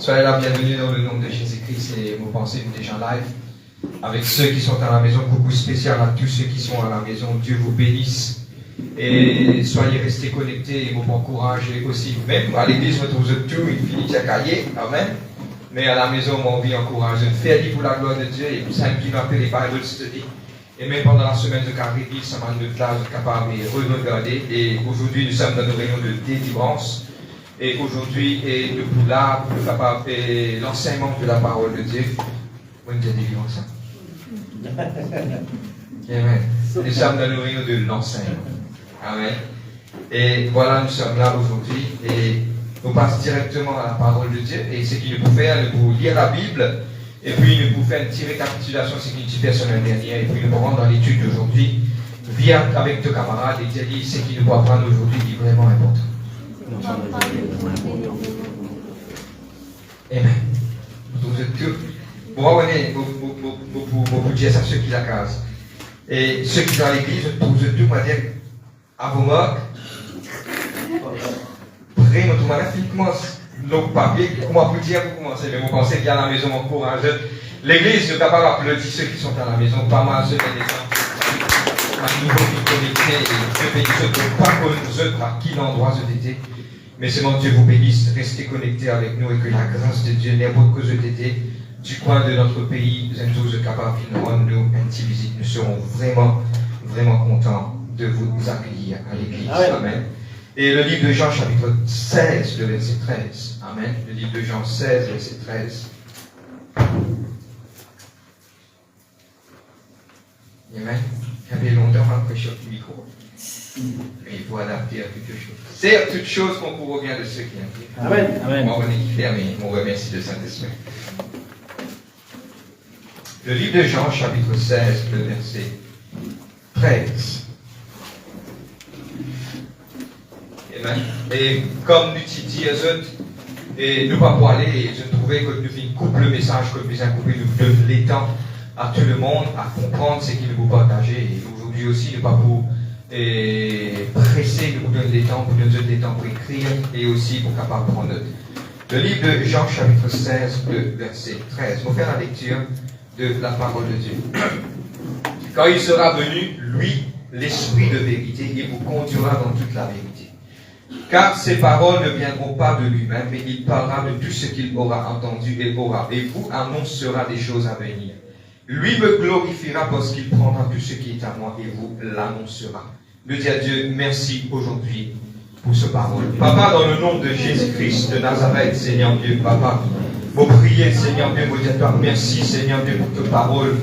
Soyez la bienvenue dans le nom de Jésus-Christ et vos pensées déjà live. Avec ceux qui sont à la maison, coucou spécial à tous ceux qui sont à la maison. Dieu vous bénisse. Et soyez restés connectés et vous encouragez aussi. Même à l'église, vous trouvez tout, il finit à cahier. Amen. Mais à la maison, mon vie encourage. Faites pour la gloire de Dieu et vous savez qui m'appelle les Bible Study. Et même pendant la semaine de Caribie, ça m'a donné de là, capable de regarder. Et aujourd'hui, nous sommes dans une réunion de délivrance. Et aujourd'hui, nous sommes là pour capable l'enseignement de la parole de Dieu. Vous nous délivrance. Amen. Nous sommes dans une réunion de l'enseignement. Amen. Et voilà, nous sommes là aujourd'hui. Et nous passons directement à la parole de Dieu. Et ce qu'il nous faut faire, nous pouvons lire la Bible. Et puis nous pouvons faire une petite récapitulation de ce qui nous fait la semaine dernière. Et puis nous pouvons rentrer dans l'étude d'aujourd'hui. Viens avec tes camarades et dire ce qui nous faut apprendre aujourd'hui est vraiment important. Amen. Vous êtes tous. Bon, vous dire ça ceux qui la casent. Et ceux qui sont à l'église, vous êtes tous, on va dire, à vos moques. Prêt, moi, tout le monde, physiquement, nos papiers, comment vous dire, vous commencez, mais vous pensez qu'il y a à la maison, mon courage. L'église, je capable d'applaudir ceux qui sont à la maison, pas mal ceux qui sont à nouveau qui connectés, et Dieu bénisse ceux qui ne pas connus, à qui l'endroit se dété. Mais seulement Dieu vous bénisse, restez connectés avec nous et que la grâce de Dieu, n'importe que je dété, du coin de notre pays, nous sommes tous capables de nous rendre une petite visite. Nous serons vraiment, vraiment contents de vous accueillir à l'église. Amen. Et le livre de Jean, chapitre 16, le verset 13. Amen. Le livre de Jean 16, verset 13. Amen. Il y avait longtemps après sur le micro. Mais il faut adapter à quelque chose. C'est à toute chose qu'on vous revient de ceux qui ont. Amen. Amen. Moi, on est faire, mais on remercie le Saint-Esprit. Le livre de Jean, chapitre 16, le verset 13. Amen. Et comme nous dit, et nous pas pour aller, et je trouvais que nous coupe le message, que nous avons coupé, nous donne l'étang à tout le monde à comprendre ce qu'il vous partage. Et aujourd'hui aussi, ne pas pour presser, nous donne l'étang, pour nous donner l'étang pour écrire et aussi pour capable prendre note. Le livre de Jean, chapitre 16, le verset 13. On va faire la lecture de la parole de Dieu. Quand il sera venu, lui, l'Esprit de vérité, il vous conduira dans toute la vérité. Car ces paroles ne viendront pas de lui-même, mais il parlera de tout ce qu'il aura entendu et vous annoncera des choses à venir. Lui me glorifiera parce qu'il prendra tout ce qui est à moi et vous l'annoncera. Je dis à Dieu, merci aujourd'hui pour ce parole. Papa, dans le nom de Jésus-Christ de Nazareth, Seigneur Dieu, Papa, vous priez, Seigneur Dieu, vous dites merci, Seigneur Dieu, pour ta parole.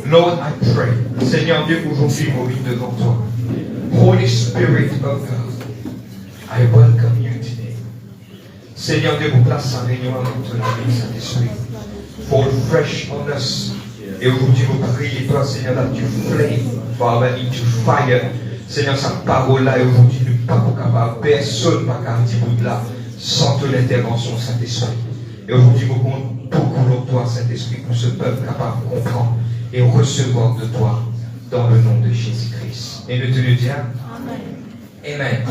Lord, I pray, Seigneur Dieu, aujourd'hui, vous vivez devant toi. Holy Spirit of God, I welcome you today. Seigneur Dieu, vous place sa réunion dans toute la vie, Saint-Esprit. Fall fresh on us. Et aujourd'hui, vous priez, toi, Seigneur, that you flame, Father, into fire. Seigneur, sa parole-là, et aujourd'hui, nous ne sommes pas capables, personne n'a qu'à dire là, sans ton intervention, Saint-Esprit. Et aujourd'hui, nous comptons beaucoup sur toi, Saint-Esprit, pour ce peuple capable de comprendre et recevoir de toi dans le nom de Jésus-Christ. Et nous te le disons. Amen.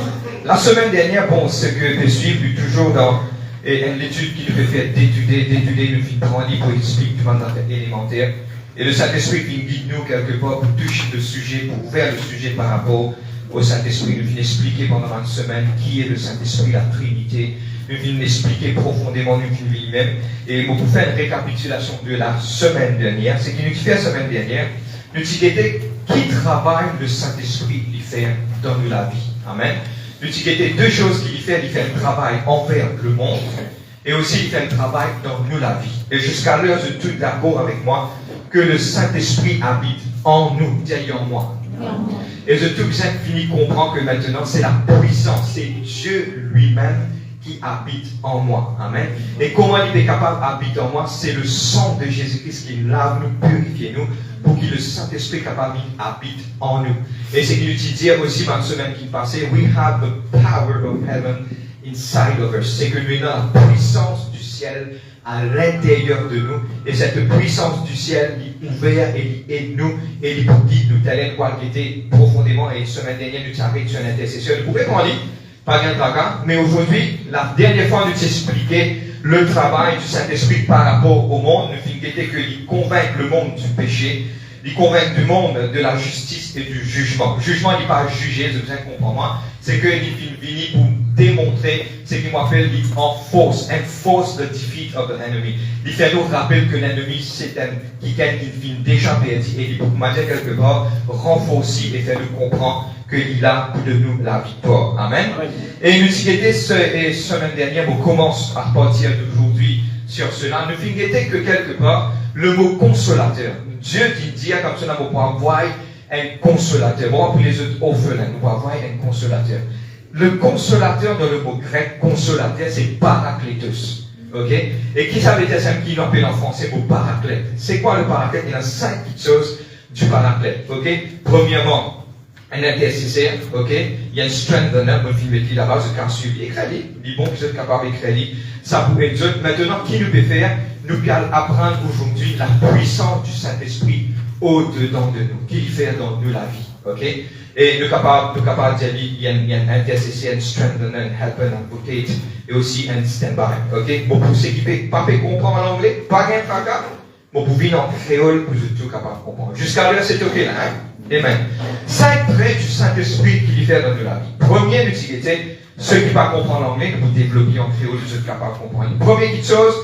La semaine dernière, bon, ce que tu suis, toujours dans l'étude qui nous fait faire d'étudier, nous finit prendre pour expliquer du mandat élémentaire. Et le Saint-Esprit qui guide nous quelque part pour toucher le sujet, pour ouvrir le sujet par rapport au Saint-Esprit. Nous finit expliquer pendant une semaine qui est le Saint-Esprit, la Trinité. Nous venons expliquer profondément lui-même. Et pour faire une récapitulation de la semaine dernière, ce qui nous fait la semaine dernière, nous disons qui travaille le Saint-Esprit lui fait dans nous la vie. Amen. Nous disons deux choses qu'il fait un travail envers le monde et aussi il fait un travail dans nous la vie. Et jusqu'à l'heure, je suis tout d'accord avec moi que le Saint-Esprit habite en nous, dit en moi. Et je tout bien fini comprendre que maintenant c'est la puissance, c'est Dieu lui-même qui habite en moi. Amen. Et comment il est capable d'habiter en moi? C'est le sang de Jésus-Christ qui lave nous, purifie nous, pour que le Saint-Esprit capable habite en nous. Et c'est qu'il nous dit aussi dans la semaine qui passait, we have the power of heaven inside of us. C'est que nous avons la puissance du ciel à l'intérieur de nous. Et cette puissance du ciel, il ouvert et il aide nous, et il guide nous. Tel est quoi qui était profondément, et une semaine dernière, nous avons une intercession. Vous pouvez qu'on lit, pas bien de mais aujourd'hui, la dernière fois, nous t'expliquer le travail du Saint-Esprit par rapport au monde, nous finissons qu'il convainc le monde du péché, il convainc du monde de la justice et du jugement. Le jugement n'est pas juger, je vous comprends moi, c'est qu'il vient pour démontrer ce qu'il m'appelle enforce the defeat of the enemy. Il fait nous rappeler que l'ennemi, c'est quelqu'un qui vient déjà perdu et il peut, quelque part, renforcer et faire nous comprendre qu'il a pour de nous la victoire. Amen. Et nous disons semaine dernière, on commence à partir d'aujourd'hui sur cela. Nous finissons que quelque part, le mot consolateur. Dieu dit comme cela, on peut avoir un consolateur. Bon, pour les autres orphelins, on peut avoir un consolateur. Le consolateur dans le mot grec, consolateur, c'est parakletos. Ok? Et qui savait dire ça qui l'appelle en français pour paraclète? C'est quoi le paraclète? Il y a 5 choses du paraclète. Ok? Premièrement, un intercesseur. Ok? Il y a un strengthener, mon film est là-bas, je can suivre écrit. Il bon que vous êtes capable d'écrire. Ça pourrait être maintenant, qui nous peut faire? Nous allons apprendre aujourd'hui la puissance du Saint-Esprit au-dedans de nous. Qui fait dans nous la vie. Ok? Et nous capable de dire, il y a un intercesseur, un strengthener, un helper, un advocate, et aussi un stand-by. Ok? Bon, pour ceux qui ne peuvent pas comprendre l'anglais, pas de fracas. Bon, pour venir en créole, vous êtes tout capable de comprendre. Jusqu'à là, c'est ok là, hein? Amen. 5 traits du Saint-Esprit qui lui fait dans nous la vie. Premier, l'utilité, ceux qui ne peuvent pas comprendre l'anglais, vous développez en créole, vous êtes capable de comprendre. Première chose,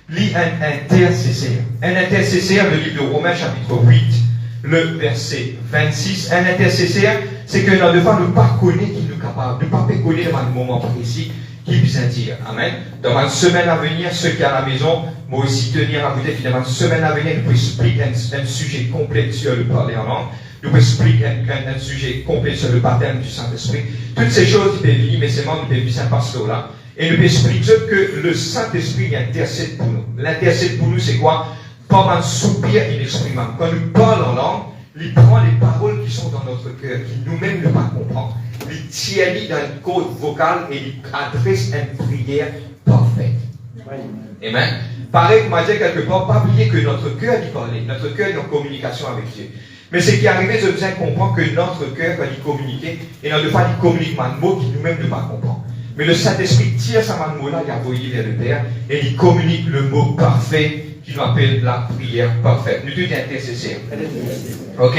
lit un intercesseur. Un intercesseur, le livre de Romains, chapitre 8, le verset 26. Un intercesseur, c'est que dans le fois, ne pas connaître qui nous est capable, ne pas connaître dans un moment précis, qui vient dire. Amen. Dans une semaine à venir, ceux qui sont à la maison, moi aussi tenir à vous dire, finalement, une semaine à venir, nous pouvons expliquer un sujet complet sur le parler en langue. Nous pouvons expliquer un sujet complet sur le baptême du Saint-Esprit. Toutes ces choses, nous peuvent lire, mais c'est moi, nous peuvent lire un pasteur là. Et nous pouvons expliquer que le Saint-Esprit intercède pour nous. L'intercède pour nous, c'est quoi? Par un soupir inexprimable. Quand nous parlons en langue, il prend les paroles qui sont dans notre cœur, qui nous-mêmes ne pas comprendre. Il tient dans une code vocale et il adresse une prière parfaite. Amen. Pareil, comme je dit quelque part, pas oublier que notre cœur y parlait, notre cœur est en communication avec Dieu. Mais ce qui est arrivé, je besoin comprendre que notre cœur, quand il communique, et dans le fois, il communique un mot qui nous-mêmes ne pas comprendre. Mais le Saint-Esprit tire sa mot-là, il a envoyé vers le Père, et il communique le mot parfait qui nous appelle la prière parfaite. Nous tous intercesseurs. Ok?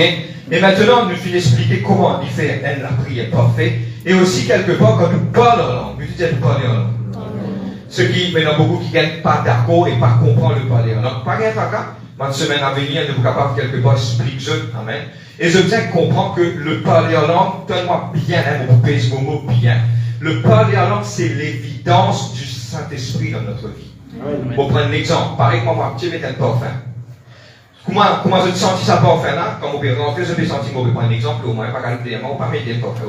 Et maintenant, nous finissons d'expliquer comment il fait la prière parfaite. Et aussi, quelque part, quand nous parlons en langue, nous disons parler en langue. Ceux qui, maintenant, beaucoup qui ne gagnent pas d'accord et pas comprendre le parler en langue. Pas rien, pas grave. Une semaine à venir, nous sommes capables quelque part d'expliquer. Amen. Et je tiens à comprendre que le parler en langue, donne-moi bien, mon pèse mon mot bien. Le parler en langue, c'est l'évidence du Saint-Esprit dans notre vie. Pour prendre l'exemple, pareil, moi, tu mets un parfum. Comment je sens ça parfum là? Quand on peut rentrer, je peux sentir, on peut prendre l'exemple, au moins, pas calculer, on pas mettre un parfum.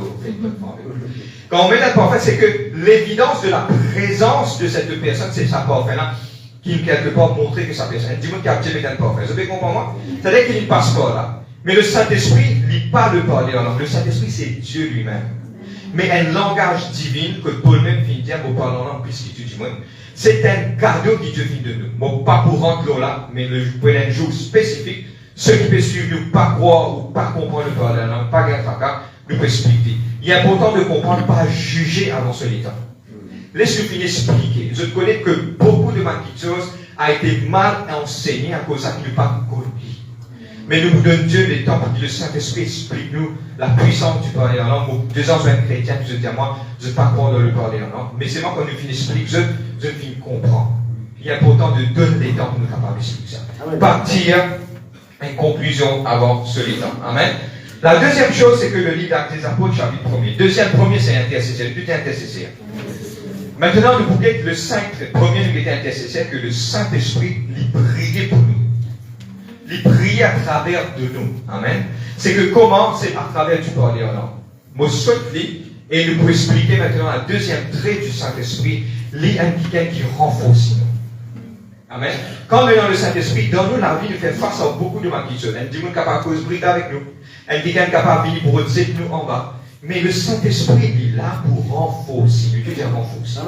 Quand on met un parfum, c'est que l'évidence de la présence de cette personne, c'est sa parfum là, qui quelque part montrer que sa personne. Dis-moi qu'il a mis un parfum. Je peux comprendre moi? C'est-à-dire qu'il ne passe pas là. Mais le Saint-Esprit ne lit pas le parler en langue. Le Saint-Esprit, c'est Dieu lui-même. Mais un langage divin que Paul même vient dire, vous parlez en langue, puisqu'il dit moi. C'est un cadeau qui Dieu vient de nous. Bon, pas pour rentrer là, mais pour un jour spécifique. Ceux qui peuvent suivre nous, pas croire ou pas comprendre le parler en langue, pas grand fracas, nous pouvons expliquer. Il est important de comprendre, pas juger avant ce temps. Laisse-nous finir expliquer. Je connais que beaucoup de choses a été mal enseigné à cause de ne pas compris. Mais nous donnons Dieu le temps pour que le Saint-Esprit explique nous la puissance du parler en langue. Deux ans, je suis un chrétien, je dis à moi, je ne sais pas croire dans le parler en langue. Mais c'est moi quand nous finissons expliquer, je finis comprendre. Il est important de donner les temps pour nous capables d'expliquer ça. Partir en conclusion avant ce temps. Amen. La deuxième chose, c'est que le livre d'Actes des Apôtres, chapitre 1er. Premier, c'est intercesseur. Tout est intercesseur. Maintenant, nous pouvons être le premier, nous était intercesseur, que le Saint-Esprit lui priait pour nous. Il prie à travers de nous. Amen. C'est que comment? C'est à travers du parler en langue. Moi, je souhaite et nous pouvons expliquer maintenant la deuxième trait du Saint-Esprit, quelqu'un qui renforce nous. Amen. Quand nous avons le Saint-Esprit, dans nous, la vie nous fait face à beaucoup de questions. Elle dit, nous capable de causer avec nous. Elle dit qu'elle est capable de venir pour retirer nous en bas. Mais le Saint-Esprit, il est là pour renforcer. Il veut dire renforcer.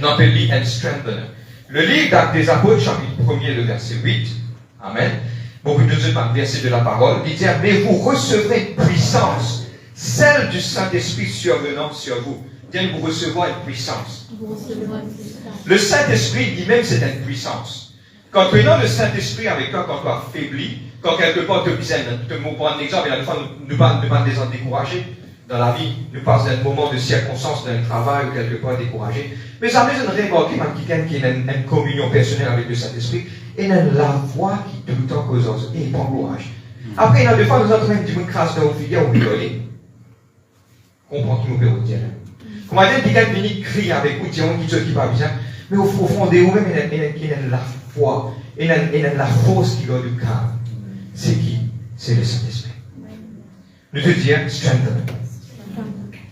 On appelle lui un strengthener. Le livre d'Actes des Apôtres, chapitre 1er, le verset 8. Amen. Beaucoup de autres versets de la parole. Il dit, mais vous recevrez puissance, celle du Saint-Esprit survenant sur vous. Bien, vous recevoir une puissance. Le Saint-Esprit lui-même, c'est une puissance. Quand prenons le Saint-Esprit avec toi, quand tu as faibli, quand quelque part tu besoin de prendre un exemple, et la fois nous pas des gens découragés dans la vie, nous passons un moment de circonstance dans le travail ou quelque part découragé. Mais ça me donne remarquer quelqu'un qui a une communion personnelle avec le Saint-Esprit, et il a la voix qui tout le temps cause aux autres, et il prend courage. Après, il y a des fois, nous entendons une crasse dans le figure, on rigoler. Comprends qui nous peut dire. Comment dire, quelqu'un vient crier avec vous, disons qui va bien, mais au fond de vous-même, il a la foi, il a la force qui doit du cœur. C'est qui? C'est le Saint-Esprit. Nous te disons, strengthen.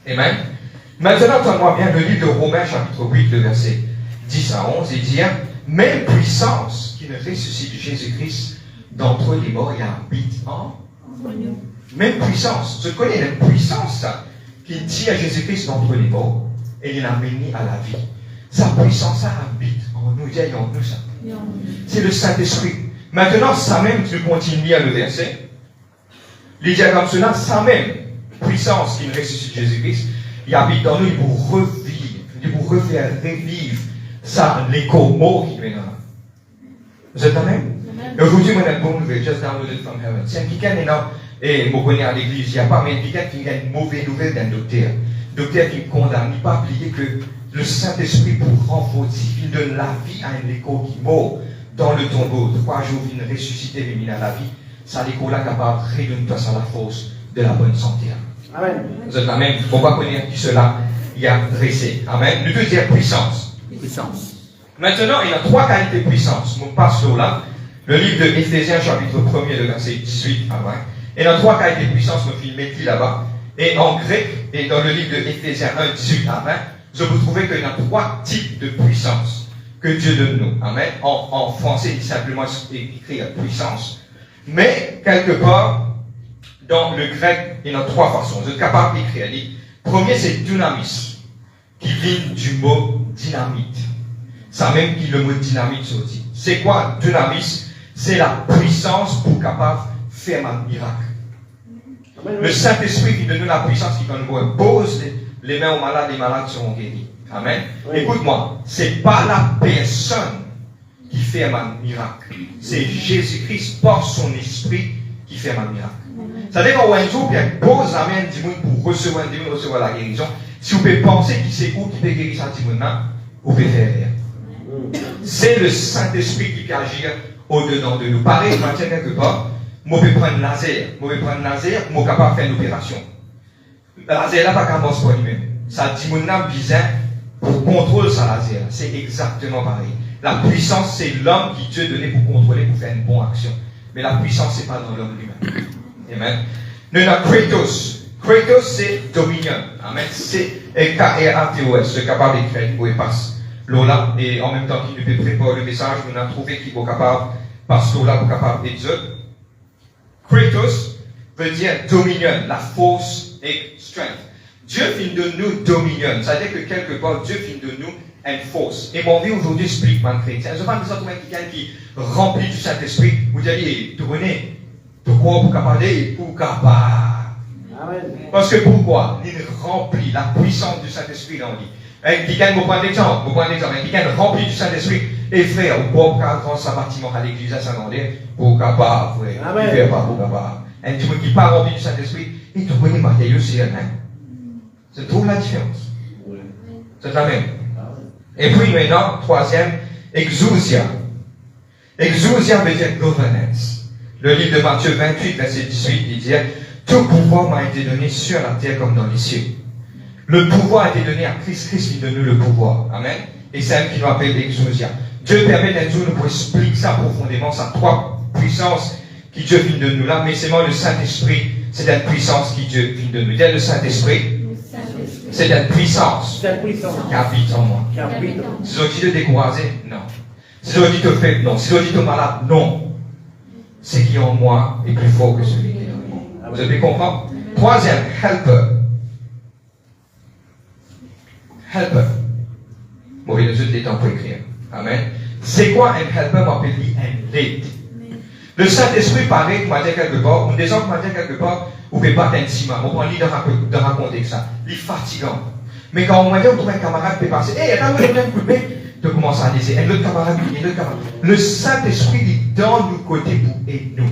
Amen. Maintenant, entends-moi bien le livre de Romains, chapitre 8, le verset 10 à 11, il dit, même puissance qui ne ressuscite Jésus-Christ d'entre les morts, il habite en nous. Même puissance. Je connais la puissance, ça, qui tire Jésus-Christ d'entre les morts et il l'a mené à la vie. Sa puissance, ça habite en nous. Il y a en nous, ça. C'est le Saint-Esprit. Maintenant, ça même, tu continues à le verset. Il dit comme cela, ça même, puissance qui ne ressuscite Jésus-Christ, il habite dans nous, il vous revivre, il vous refaire revivre ça, l'écho mot qui est là. Vous êtes même? Et aujourd'hui, moi, j'ai une bonne nouvelle, just downloaded from heaven. C'est un quelqu'un énorme, et je connais à l'église, il n'y a pas, mais quelqu'un qui a une mauvaise nouvelle d'un docteur. Docteur qui me condamne, il ne pas oublier que le Saint-Esprit pour renforcer, il donne la vie à un écho qui mort dans le tombeau. 3 jours, il vient ressusciter, il vient à la vie. Ça, l'écho-là, capable de redonner place à la force de la bonne santé. Amen. Vous êtes Amen. On va connaître qui cela y a dressé. Amen. Le deuxième, puissance. Puissance. Maintenant, il y a 3 qualités de puissance. On passe sur là. Le livre de Éphésiens, chapitre 1er, le verset 18 à 20. Il y a 3 qualités de puissance, mon film Métis là-bas. Et en grec, et dans le livre de Éphésiens 1, 18 à 20, je vous trouvez qu'il y a 3 types de puissance que Dieu donne nous. Amen. En français, il simplement écrit puissance. Mais, quelque part, dans le grec, il y a 3 façons. Vous êtes capable d'écrire. Premier, c'est dynamis, qui vient du mot dynamite. Ça même qui le mot dynamite sorti. C'est quoi dynamis? C'est la puissance pour capable de faire un miracle. Le Saint-Esprit qui donne nous la puissance qui, quand nous impose les mains aux malades, les malades seront guéris. Amen. Oui. Écoute-moi, c'est pas la personne qui fait un miracle. C'est Jésus-Christ par son esprit qui fait un miracle. C'est-à-dire qu'un jour, il y a une pause la main du monde pour recevoir la guérison. Si vous pouvez penser qu'il sait où qui peut guérir ça du monde, vous pouvez faire rien. C'est le Saint-Esprit qui peut agir au-dedans de nous. Pareil, je maintiens quelque part, je peux prendre laser. Je peux prendre laser, je suis capable de faire une opération. Le laser là, pas qu'un pour lui-même. Ça dit mon âme bizarre pour contrôler sa laser. C'est exactement pareil. La puissance, c'est l'homme qui Dieu donné pour contrôler, pour faire une bonne action. Mais la puissance, c'est pas dans l'homme lui-même. Amen. Nous avons Kratos. Kratos, c'est dominion. Amen. C'est K-R-A-T-O-S. C'est capable d'écrire où il passe. Lola, et en même temps qu'il nous prépare le message, nous avons trouvé qu'il est capable, parce que là, il est capable d'être. Kratos veut dire dominion, la force et strength. Dieu finit de nous dominion. C'est-à-dire que quelque part, Dieu finit de nous une force. Et mon vie aujourd'hui explique, mon chrétien. Je ne sais pas si quelqu'un qui remplit du Saint-Esprit, vous dites, tu connais, tu crois pour capable, pour capable. Parce que pourquoi? Il remplit la puissance du Saint-Esprit dans lui. Quelqu'un, vous prenez l'exemple, quelqu'un rempli du Saint-Esprit, et frère, vous pouvez pas grand sa bâtiment à l'église à Saint-André, pour capable, frère. Amen. Pour capable. Un petit qui n'est pas rempli du Saint-Esprit, et tu connais Matthieu, c'est un. C'est trouve la différence. C'est la même. Et puis maintenant, troisième, exousia. Exousia veut dire governance. Le livre de Matthieu 28, verset 18, il dit, tout pouvoir m'a été donné sur la terre comme dans les cieux. Le pouvoir a été donné à Christ. Christ qui donne nous le pouvoir. Amen. Et c'est elle qui nous appelle exousia. Dieu permet d'un jour de nous expliquer ça profondément, ça 3 puissances qui Dieu vient de nous là, mais c'est moi le Saint-Esprit, c'est une puissance qui Dieu vient de nous. Le Saint-Esprit, c'est une puissance qui habite en moi. Si je dis te décourager, non. Si je dis te faible, non. Si je dis te malade, non. Ce qui est en moi est plus fort que celui qui est en moi. Vous avez compris? Troisième, helper. Helper. Bon, il y a juste des temps pour écrire. Amen. C'est quoi un helper? On appelle un aide. Le Saint-Esprit, pareil, m'a dit quelque part, ou des gens qui m'ont dit quelque part, vous ne pouvez pas être ciment. On prend l'idée de raconter ça. Il est fatigant. Mais quand on voit on trouve un camarade qui est passé, hey, attends, je donne un coup de main, tu commences à laisser. Un autre camarade, un autre camarade. Le Saint-Esprit est dans nos côtés pour aider nous.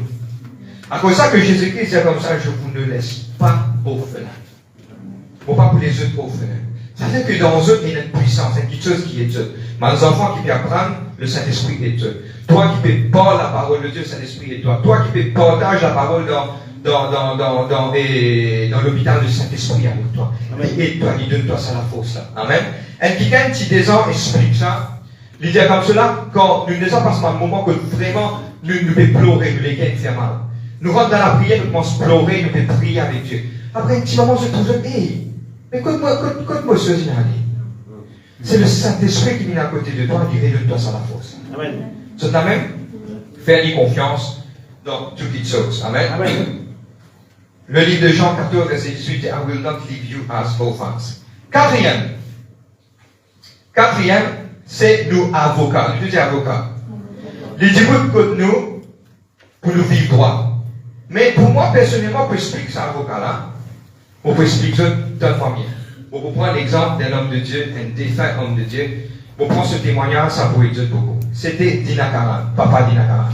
À cause de ça que Jésus-Christ dit comme ça, je vous ne laisse pas orphelins. Bon, pas pour les autres orphelins. Ça veut dire que dans eux, il y a une puissance, il y a quelque chose qui est Dieu. Mais les enfants qui peuvent apprendre, le Saint-Esprit est Dieu. Toi qui peux parler la parole de Dieu, le Saint-Esprit est toi. Toi qui peux partager la parole dans l'hôpital, le Saint-Esprit avec toi. Et toi, il donne toi ça la force là. Amen. Et quelqu'un qui déjà explique ça, il dit comme cela, quand nous ne sommes pas un moment que vraiment nous pouvons pleurer, nous les gains faire mal. Nous rentrons dans la prière, nous commençons à pleurer, nous pouvons prier avec Dieu. Après un petit moment, je trouve, hey, mais écoute-moi ce que c'est le Saint-Esprit qui vient à côté de toi et qui donne toi ça la force. Amen. C'est la même. Fais-lui confiance dans toutes les choses. Amen. Amen. Le livre de Jean 14, verset 18, I will not leave you as orphans. Quatrième, c'est nous avocats. Nous disons avocats. Les Dieu de nous pour nous vivre droit. Mais pour moi, personnellement, pour expliquer ça, avocat-là, on peut expliquer ça d'une famille. On peut prendre l'exemple d'un homme de Dieu, un défunt homme de Dieu. On prend ce témoignage, ça pourrait dire beaucoup. C'était Dinakaran, papa Dinakaran.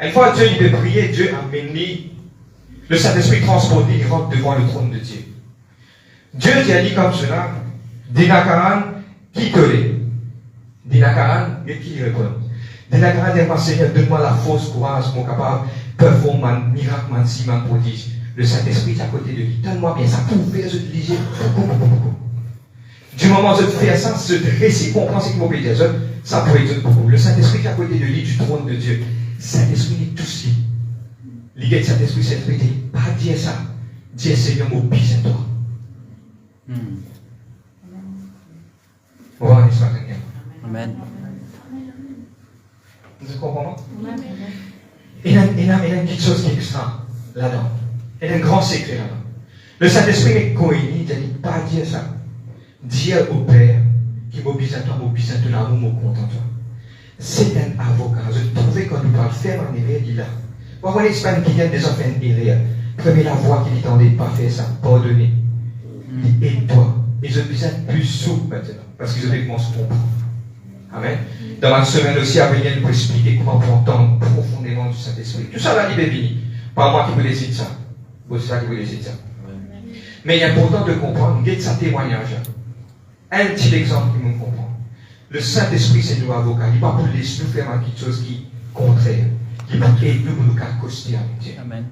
Une fois, Dieu il veut prier, Dieu a mené le Saint-Esprit transporté, il rentre devant le trône de Dieu. Dieu a dit comme cela, Dinakaran, qui te l'est? Dinakaran, et qui répond? Dinakaran dit, Seigneur, donne-moi la force, courage, pour capable performer un miracle, un signe, un prodige. Le Saint-Esprit est à côté de lui. Donne-moi bien ça pour faire ce que du moment où je fais ça, ce récit, comprends ce qu'il m'a dit, ça pourrait être beaucoup. Le Saint-Esprit est à côté de lui, du trône de Dieu. Saint-Esprit est tout ci. L'idée de Saint-Esprit, c'est de pas dire ça. Dire Seigneur, mon bis à toi. On va en histoire. Amen. Vous comprenez? Il y a une petite chose qui est extra là-dedans. Il y a un grand secret là-dedans. Le Saint-Esprit est coïni, il ne dit pas dire ça. Dire au Père qui m'oblige à toi, m'oblige à ton amour, mon compte en toi. C'est un avocat. Je trouvais qu'on nous parle faire en erreur, il est là. Moi, mon Espagne qui vient déjà faire une erreur. Prenez la voix qui dit tendez pas faire ça, pardonnez. Aide-toi. Et je besoin plus souple maintenant, parce que je vais commencer à comprendre. Amen. Dans la semaine aussi, à venir nous expliquer comment on entendre profondément du Saint-Esprit. Tout ça, la Bible est bénie. Pas moi qui vous décide ça. C'est ça qui vous décide ça. Mais il est important de comprendre, guette sa témoignage. Un petit exemple qui me comprend. Le Saint-Esprit, c'est nous avocats. Il ne va pas pour laisser nous faire quelque chose qui est contraire. Qui va aider nous pour nous accoster avec Dieu. Amen.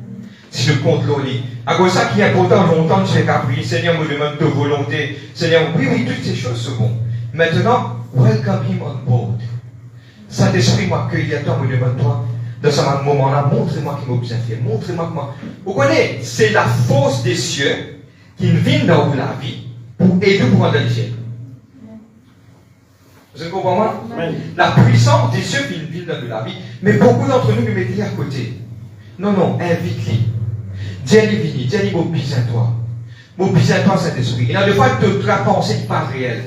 Si nous comptons l'eau, à cause de ça qui est important, longtemps, je fais qu'à prier. Seigneur, me demande de volonté. Seigneur, oui, toutes ces choses sont bonnes. Maintenant, welcome him on board. Saint-Esprit m'accueille à toi, me demande toi. Dans ce moment-là, montrez-moi qui m'a besoin de faire. Montrez-moi comment. Vous connaissez, c'est la force des cieux qui vient dans la vie pour aider pour rendre les cieux. Vous comprenez moi? La puissance des cieux qui vient dans la vie. Mais beaucoup d'entre nous nous mettent à côté. Non, invite-les. Dis-lui, vini, dis-lui, mon besoin de toi. Mon besoin de toi, Saint-Esprit. Il y a des fois de la pensée qui n'est pas réelle.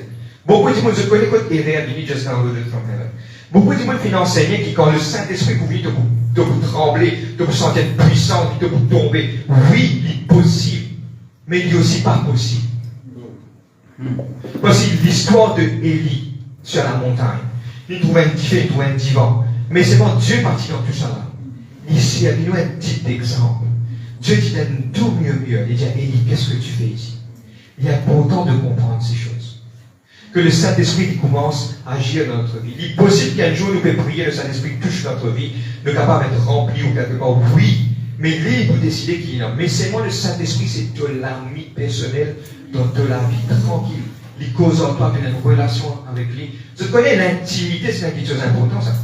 Beaucoup de monde, je connais quoi est réel, vini, just downloaded from heaven. Beaucoup de monde finit enseigner qui, quand le Saint-Esprit vous vit, de vous trembler, de vous sentir puissant, de vous tomber. Oui, il est possible, mais il n'est aussi pas possible. Voici l'histoire de Élie sur la montagne. Il trouve un divan, il trouve un divan. Mais c'est bon, Dieu partit dans tout ça là. Ici, il y a un petit exemple. Dieu dit donne tout mieux. Il dit à Élie, qu'est-ce que tu fais ici? Il est important de comprendre ces choses. Que le Saint-Esprit commence à agir dans notre vie. Il est possible qu'un jour nous puissions prier, le Saint-Esprit touche notre vie, nous sommes capables d'être remplis ou quelque part. Oui, mais lui, il peut décider qu'il est là. Mais c'est moi, le Saint-Esprit, c'est de l'ami personnel dans de la vie tranquille. Il cause en toi, tu as une relation avec lui. Tu connais l'intimité, c'est quelque chose d'important, ça.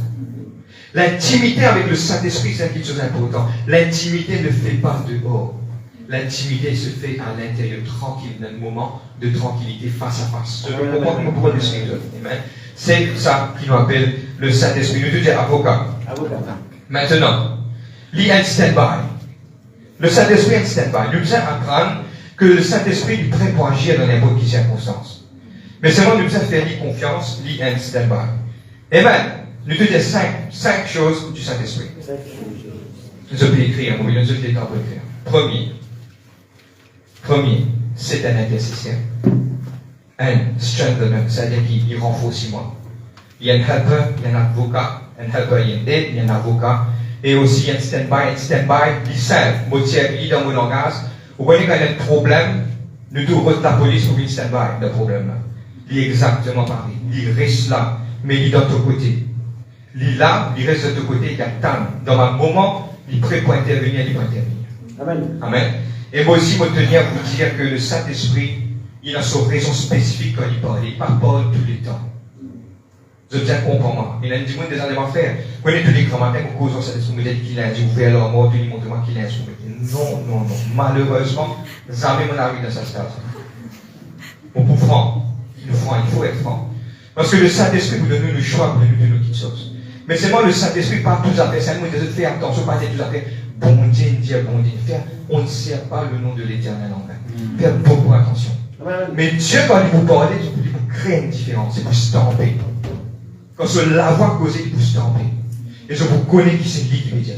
L'intimité avec le Saint-Esprit, c'est quelque chose d'important. L'intimité ne fait pas dehors. L'intimité se fait à l'intérieur, tranquille, dans un moment de tranquillité face à face. Je ne comprends pas comment le Seigneur. C'est ça qui nous appelle le Saint-Esprit. Nous disons avocat. Maintenant, il y a un stand-by. Le Saint-Esprit est un stand-by. Nous devons apprendre que le Saint-Esprit est prêt pour agir dans n'importe quelle circonstance. Mais seulement nous devons faire lui confiance, il y a un stand-by. Amen. Nous devons dire cinq choses du Saint-Esprit. Nous devons écrire, nous devons écrire. Premier, c'est un intercesseur. un strengthener, c'est-à-dire qu'il renforce moi. Il y a un helper, il y a un avocat, un helper, il y a un aide, il y a un avocat, et aussi il y a un stand-by, il sert, il dans mon langage. Vous voyez quand il y a un problème, nous devons la police pour une stand-by, le problème là. Il est exactement pareil, il reste là, mais il est dans ton côté. Il est là, il reste de ton côté, il attend. Dans un moment, il est prêt pour intervenir, il peut intervenir. Amen. Amen. Et moi aussi, je tenais à vous dire que le Saint-Esprit, il a son raison spécifique quand il parle. Il parle tous les temps. Je viens comprendre. Il a dit, moi, des éléments à faire. Vous connaissez tous les grands matins, vous causez au Saint-Esprit, vous dites qu'il a dit, vous faites leur mort, vous montrez-moi qu'il a un instrument. Non. Malheureusement, jamais mon arrive dans sa stade. On peut franc. Il faut être franc. Parce que le Saint-Esprit vous donne le choix de nous donner quelque chose. Mais c'est moi, le Saint-Esprit, pas tout à fait. C'est moi, de faire attention, pas tout à fait. Bon Dieu, on ne sert pas le nom de l'Éternel en vain. Faire beaucoup attention. Mais Dieu, quand il vous parle, il vous crée une différence. C'est pour stamper. Quand je la vois causer, il vous stamper. Et je vous connais qui c'est lui qui me dit ça.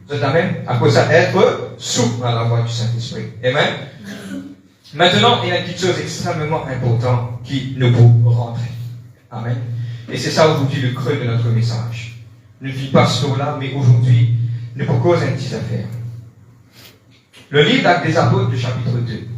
Vous êtes la même? À cause ça, être souple à la voix du Saint-Esprit. Amen. Maintenant, il y a quelque chose extrêmement important qui nous faut rentrer. Amen. Et c'est ça aujourd'hui le creux de notre message. Ne vis pas sur là, mais aujourd'hui, nous proposons une petite affaire. Le livre d'Actes des Apôtres, du chapitre 2.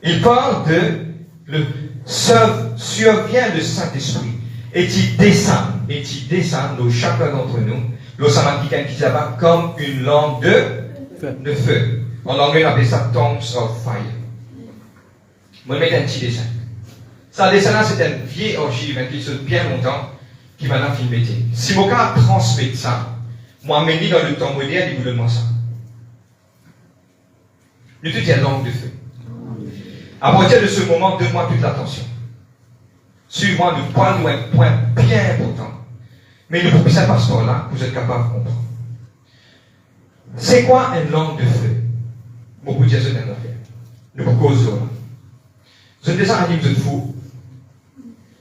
Il parle de le survient le Saint-Esprit. Et il descend, dans chacun d'entre nous, le Samaritain qui là-bas, comme une langue de feu. En anglais, on appelle ça tongues of fire. Je vais mettre un petit dessin. Ça, dessin là, c'est un vieil archive qui se bien longtemps, qui maintenant filmé. Si mon cas transmet ça, moi, je dans le temps moderne, il vous donne ça. Le tout est langue de feu. À partir de ce moment, donne-moi toute l'attention. Suivez-moi, nous parlons d'un point bien important. Mais le plus ça passe par là, vous êtes capable de comprendre. C'est quoi une langue de feu? Beaucoup de choses dans l'affaire. Nous vous causons là. Je ne dis pas anime de fou.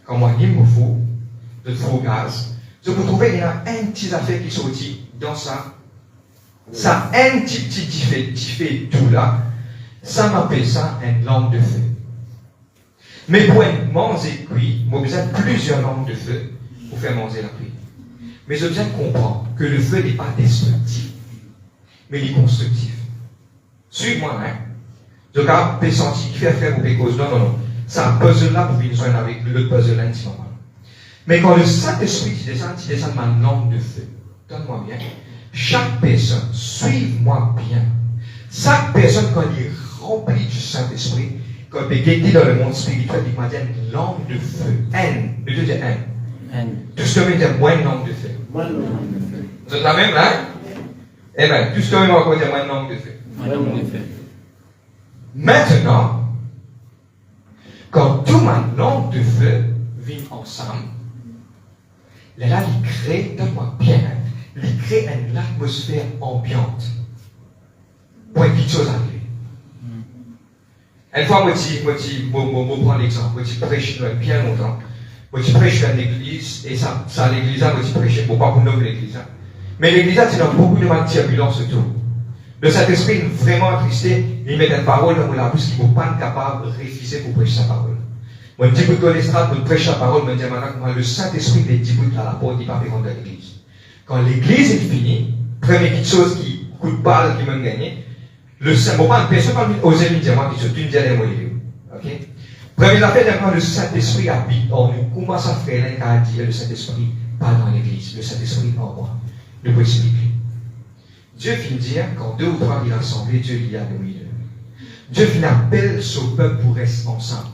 Quand moi anime me fou, de fou gaz. Je vous trouvez qu'il y a un petit affaire qui sortit dans ça. Ça, un petit fait tout là. Ça m'appelle ça une langue de feu. Mais pour manger cuit, moi besoin plusieurs langues de feu pour faire manger la cuit. Mais je viens comprendre que le feu n'est pas destructif, mais il est constructif. Suis-moi, hein. Je garde des sentis qui fait faire des causes. Non. Ça puzzle là pour venir joindre avec le puzzle là, normal. Mais quand le Saint-Esprit descend ma langue de feu. Donne-moi bien. Chaque personne, suive-moi bien. Chaque personne, quand il est rempli du Saint-Esprit, quand il est guetté dans le monde spirituel, il m'a dit une langue de feu. N. Le deux dit N. Tout ce que veut dire moins une langue de feu. Vous êtes la même là? Eh bien, tout ce que veut dire moins une langue de feu. Maintenant, quand tout ma langue de feu vient ensemble, là, il crée, donne-moi bien, il crée une atmosphère ambiante pour quelque chose arriver. Une fois, je prends l'exemple, je prêche bien longtemps, je prêche à l'église, et ça à l'église, je prêche, pas pour nommer l'église. Mais l'église, c'est dans beaucoup de turbulence autour. Le Saint-Esprit est vraiment attristé, il met une parole dans la bouche qui ne peut pas être capable de refuser pour prêcher sa parole. Moi, je dis que l'estrade, je prêche sa parole, je dis maintenant, le Saint-Esprit est 10 minutes à la porte, il ne peut pas rentrer dans l'église. Quand l'église est finie, première petite chose qui coûte pas, qui m'a gagné, le Saint-Esprit, personne ne peut oser me dire moi quelque chose, tu me dis les mots. Ok? Première affaire, quand le Saint-Esprit habite en nous, comment ça fait l'un qui a dit le Saint-Esprit, pas dans l'église, le Saint-Esprit en moi. Je peux expliquer. Dieu vient dire, quand deux ou trois viennent rassemblés, Dieu y a au milieu. Dieu vient appeler son peuple pour rester ensemble.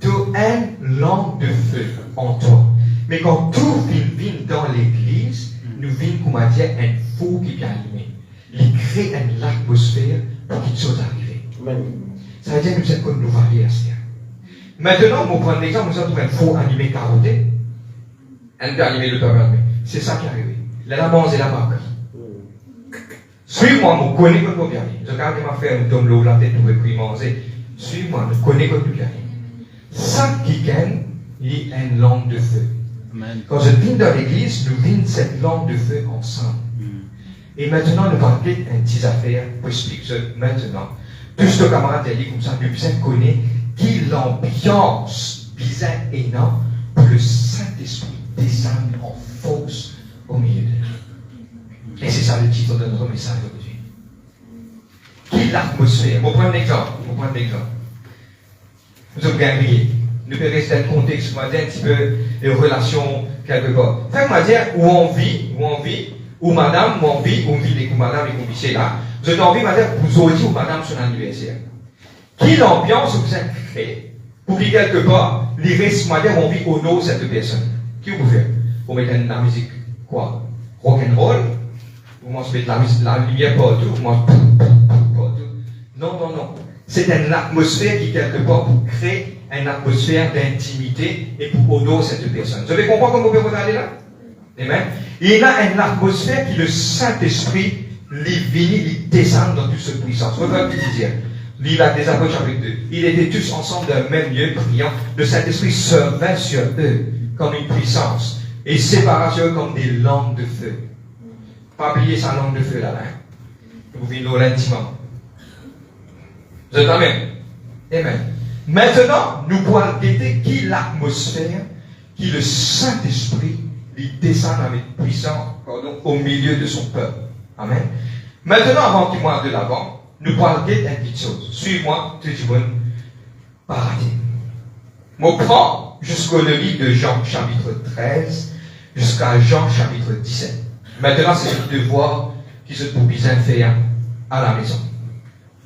Tu as une langue de feu en toi. Mais quand tout vient dans l'église, nous venons, comme on dit, un feu qui vient allumer. Il crée une atmosphère pour quelque chose arrive. Ça veut dire que nous sommes comme nous varier à ça. Maintenant, on prend l'exemple, nous avons un feu allumé carotté. Un peu allumé le peuple allumé. C'est ça qui est arrivé. La lamance et la barque. Suis-moi, je connais que bien. Je regarde ma femme, je donne l'eau la tête pour manger. Suis-moi, je connais que bien. Ça qui gagne, il y a une langue de feu. Amen. Quand je viens dans l'église, nous venons cette langue de feu ensemble. Et maintenant, nous allons parler d'une petite affaire pour expliquer maintenant. Tout ce que camarade a dit comme ça, nous besoin connaître qui l'ambiance bizarre et non, pour le Saint-Esprit descende en force au milieu de nous. Et c'est ça le titre de notre message aujourd'hui. Qui l'atmosphère? On prend un exemple. Nous avons gagné. Nous pouvons rester dans le contexte, un petit peu de relations quelque part. Faites-moi dire où on vit, où madame, où on vit les madame et qu'on vit là. Vous avez envie, madame, vous auriez ou madame son anniversaire. Qui l'ambiance vous a créé pour qu'il quelque part, les restes, madame, on vit au nom de cette personne. Qui vous fait? Vous mettez de la musique, quoi? Rock'n'roll? Vous mettez la lumière partout, vous mettez partout. Non. C'est une atmosphère qui, quelque part, vous crée une atmosphère d'intimité et pour honorer cette personne. Vous avez compris comment vous pouvez regarder là? Amen. Il y a une atmosphère qui, le Saint-Esprit, il descend dans toute cette puissance. Regardez ce qu'il dit. Il a des apôtres chapitre 2. Ils étaient tous ensemble dans le même lieu, priant. Le Saint-Esprit se met sur eux comme une puissance et sépara sur eux comme des langues de feu. Pas oublier sa langue de feu là-bas. Vous vivez l'intimement. Vous êtes amen. Amen. Maintenant, nous pourrons guetter qui l'atmosphère, qui le Saint-Esprit, il descend avec puissance au milieu de son peuple. Amen. Maintenant, avant qu'il m'en de l'avant, nous pourrons guetter une petite chose. Suis-moi, tout le monde, paradis. On prend jusqu'au livre de Jean chapitre 13, jusqu'à Jean chapitre 17. Maintenant, c'est le devoir qui se pour bien faire à la maison.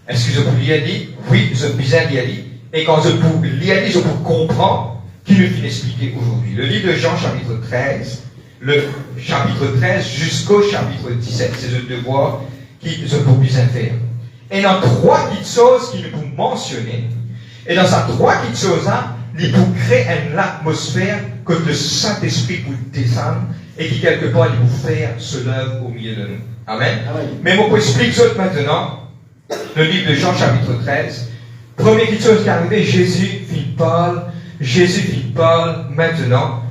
Est-ce que je peux lire dit? Oui, je peux bien lire dit. Et quand je peux lire dit, je peux comprendre qu'il nous finit expliquer aujourd'hui. Le livre de Jean chapitre 13, le chapitre 13 jusqu'au chapitre 17. C'est le devoir qui je peux bien faire. Et dans trois petites choses qu'il nous peut mentionner, et dans ces trois petites choses-là, il peut créer une atmosphère que le Saint-Esprit peut descendre et qui quelque part il peut faire se lève au milieu de nous. Amen. Amen. Mais on peut expliquer ça maintenant, le livre de Jean chapitre 13. Première petite chose qui est arrivée, Jésus parle maintenant.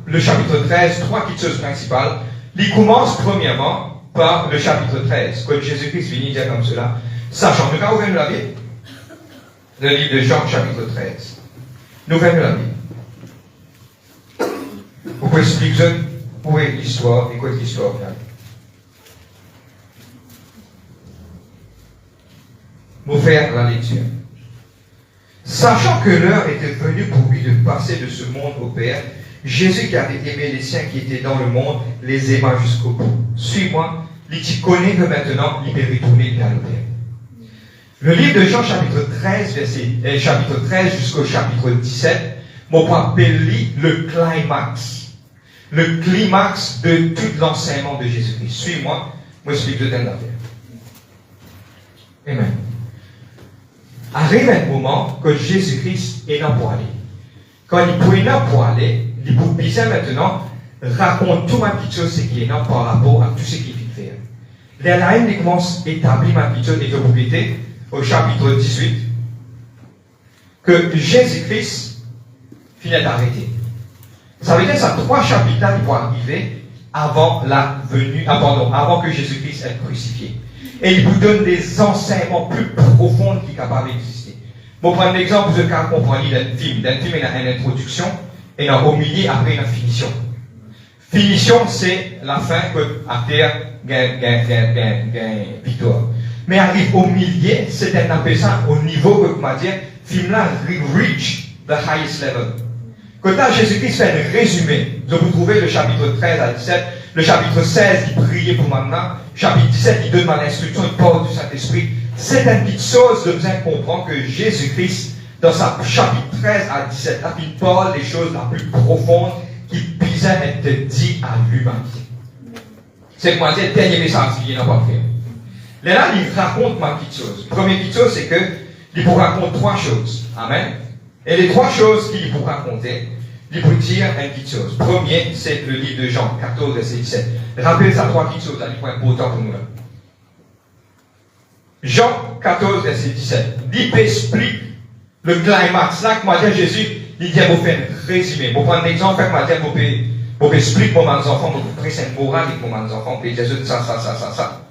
Le chapitre 13, trois petites choses principales. Il commence premièrement par le chapitre 13, quand Jésus-Christ finit dire comme cela, sachant, nous allons ouvrir la Bible. Le livre de Jean, chapitre 13. Nous venons la Bible. Vous pouvez expliquer où est l'histoire et quoi est l'histoire là. Nous faire la lecture. Sachant que l'heure était venue pour lui de passer de ce monde au Père, Jésus qui avait aimé les siens qui étaient dans le monde, les aima jusqu'au bout. Suis-moi, il connaît que maintenant, il peut retourner vers le Père. Le livre de Jean, chapitre 13, chapitre 13 jusqu'au chapitre 17, on peut appeler le climax. Le climax de tout l'enseignement de Jésus-Christ. Suis-moi, moi je explique deux thèmes d'affaires. Amen. Arrive un moment que Jésus-Christ est dans pour aller. Quand il peut là pour aller, il peut bien maintenant raconter toute ma petite chose qui est là par rapport à tout ce qu'il fait faire. Là, il commence à établir ma petite chose et de propriété au chapitre 18 que Jésus-Christ finit d'arrêter. Ça veut dire que ça 3 chapitres qui vont arriver avant la venue, avant que Jésus-Christ soit crucifié. Et il vous donne des enseignements plus profonds qui sont capables d'exister. Bon, pour prendre l'exemple, vous avez compris d'un film. D'un film, il y a une introduction, et au milieu, après, il y a une finition. Finition, c'est la fin que l'acteur gagne victoire. Mais arrive au milieu, c'est un appel ça au niveau que, comment dire, film-là reach the highest level. Quand là, Jésus-Christ fait un résumé, vous trouvez le chapitre 13 à 17, le chapitre 16, il priait pour maintenant, chapitre 17, il donne l'instruction, il parle du Saint-Esprit. C'est une petite chose de bien comprendre que Jésus-Christ, dans sa chapitre 13 à 17, là, il parle des choses la plus profondes qui puissent être dites à l'humanité. C'est comment dire, le dernier message qu'il n'a pas fait. Là, il raconte ma petite chose. La première petite chose, c'est que il vous raconte 3 choses. Amen. Et les 3 choses qu'il vous raconter, il vous dire une petite chose. Premier, c'est le livre de Jean 14, verset 17. Rappelez ça 3 petites choses, là, il faut important pour nous là. Jean 14, verset 17. Il explique le climax. Là, que moi, Jésus, il dit, vous faites un résumé. Vous prenez un exemple, vous expliquez pour mes enfants, vous prenez une morale pour mes enfants, vous dites ça.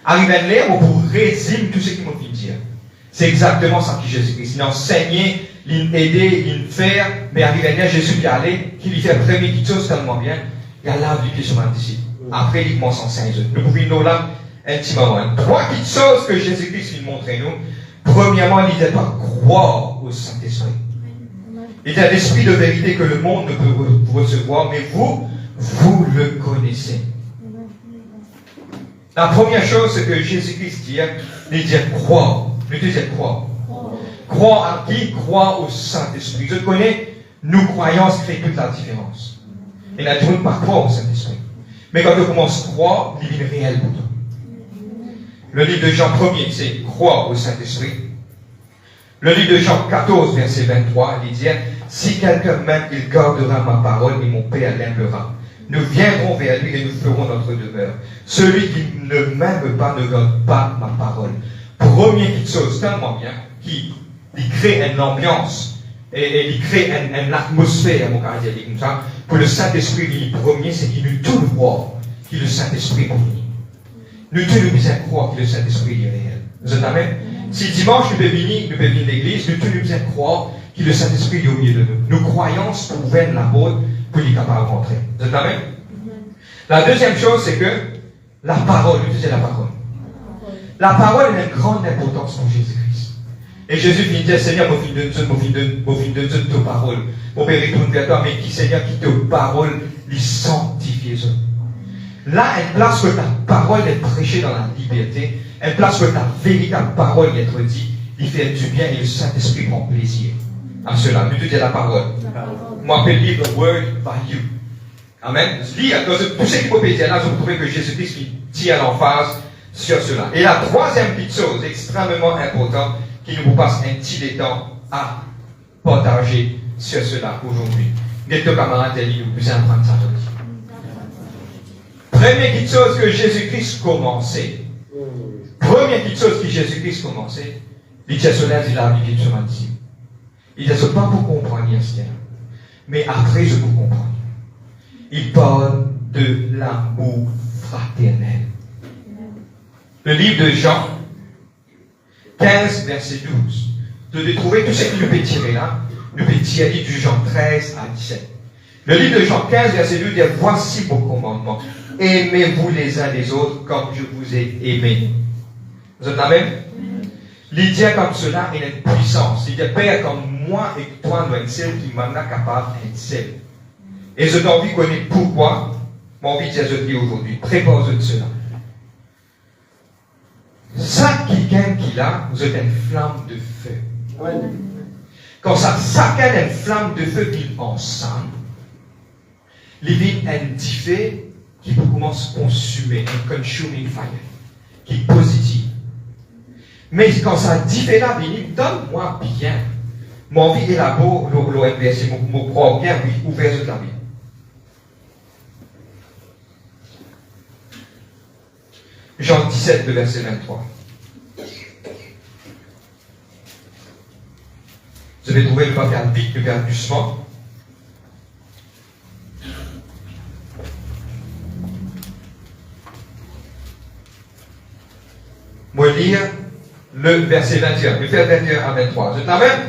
Arrivé à l'air, vous résumer tout ce qu'il m'a fait dire. C'est exactement ça qui Jésus-Christ. Il enseignait, il aidait, il faire, mais arrivé à Jésus qui allait, qui lui fait premier petite chose tellement bien, il y a là du pied sur un disciple. Après, il commence à enseigner. Nous pouvons nous là, intimement. Trois petites choses que Jésus-Christ lui montrait nous. Premièrement, il ne disait pas croire au Saint-Esprit. Il y a l'esprit de vérité que le monde ne peut recevoir, mais vous le connaissez. La première chose, c'est que Jésus-Christ dit, il dit croire. Le deuxième, croire. Croire à qui? Croire au Saint-Esprit. Je connais, nos croyances créent toute la différence. Et la ne pas croire au Saint-Esprit. Mais quand on commence à croire, il devient réel pour toi. Le livre de Jean 1er, c'est croire au Saint-Esprit. Le livre de Jean 14, verset 23, il dit, si quelqu'un m'aime, il gardera ma parole et mon Père l'aimera. Nous viendrons vers lui et nous ferons notre demeure. Celui qui ne m'aime pas ne garde pas ma parole. Première petite chose, tellement bien, qui crée une ambiance et il crée une atmosphère, mon caractère dit comme ça, pour le Saint-Esprit, le premier, c'est qu'il nous tout croire que le Saint-Esprit est pour nous. Nous tous nous besoin croire que le Saint-Esprit est réel. Vous êtes amen? Si dimanche nous pouvons venir l'église, nous tous nous besoin croire que le Saint-Esprit est au milieu de nous. Nos croyances prouvent la bonne pour les capables de rentrer. Vous êtes amen? La deuxième chose, c'est que la parole, nous disons la parole. La parole a une grande importance pour Jésus-Christ. Et Jésus vient dire, Seigneur, mon fils de ta parole. Mon Père retourne vers toi, mais qui, Seigneur, qui te parole, les sanctifier. Là, une place que ta parole est prêchée dans la liberté, une place que ta véritable parole est dit, il fait du bien et le Saint-Esprit prend plaisir à cela. Nous disons la parole. Moi, je lire the word by you. Amen. Lire, tout ce qui peut dire là, vous trouvez que Jésus-Christ tient l'emphase sur cela. Et la troisième petite chose extrêmement importante qui nous passe un petit temps à partager sur cela aujourd'hui. Les deux camarades nous vous apprendre ça aussi. Première petite chose que Jésus-Christ commençait. Première petite chose que Jésus-Christ commençait. Il dit cela, il a habité sur un disciple. Il dit pas pour comprendre ce mais après je vous comprends. Il parle de l'amour fraternel. Le livre de Jean 15, verset 12. Vous devez trouver tout ce qui nous peut tirer là. Nous peut tirer du Jean 13 à 17. Le livre de Jean 15, verset 12 dit, voici vos commandements. Aimez-vous les uns les autres comme je vous ai aimé. Vous êtes la même? Il dit comme cela, il a une puissance. Il dit, Père, comme moi et toi, nous sommes celle qui m'en a capable d'être seul. Et je t'ai envie de connaître pourquoi. Mon envie de dire, je dis aujourd'hui, prépare-vous de cela. Ça qui gagne qu'il a, vous êtes une flamme de feu. Ouais. Quand ça gagne une flamme de feu qui est ensemble, il y a un diffé qui commence à consumer, un consuming fire, qui est positif. Mais quand ça diffé là, il donne-moi bien. Mon vie est là-bas, l'OMVS, mon propre bien, oui, ouvert toute la vie. Jean 17, le verset 23. Je vais trouver le pas faire vite, le faire doucement. Moi lire le verset 21. Le verset 21 à 23. Vous êtes là même?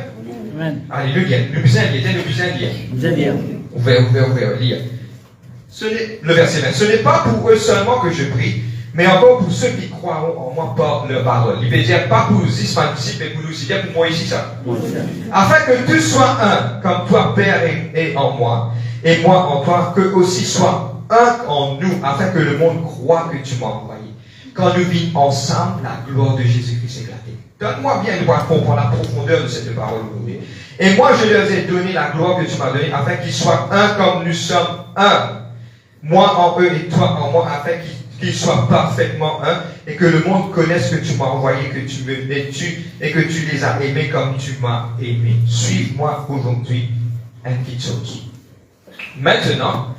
Amen. Alléluia. Le busin lire. Ouvert, lire. Le verset 20. Ce n'est pas pour eux seulement que je prie, mais encore pour ceux qui croiront en moi par leur parole. Il veut dire pas pour Zis, ma disciple, mais pour nous, c'est pour moi ici ça. Afin que tous soient un, comme toi, Père, est en moi, et moi en toi, que aussi soit un en nous, afin que le monde croit que tu m'as envoyé. Quand nous vivons ensemble, la gloire de Jésus-Christ éclatée. Donne-moi bien de pouvoir comprendre la profondeur de cette parole aujourd'hui. Et moi, je leur ai donné la gloire que tu m'as donnée, afin qu'ils soient un comme nous sommes un. Moi en eux et toi en moi, afin qu'ils soient parfaitement un, et que le monde connaisse que tu m'as envoyé, que tu me mets-tu, et que tu les as aimés comme tu m'as aimé. Suis-moi aujourd'hui une petite chose. Maintenant,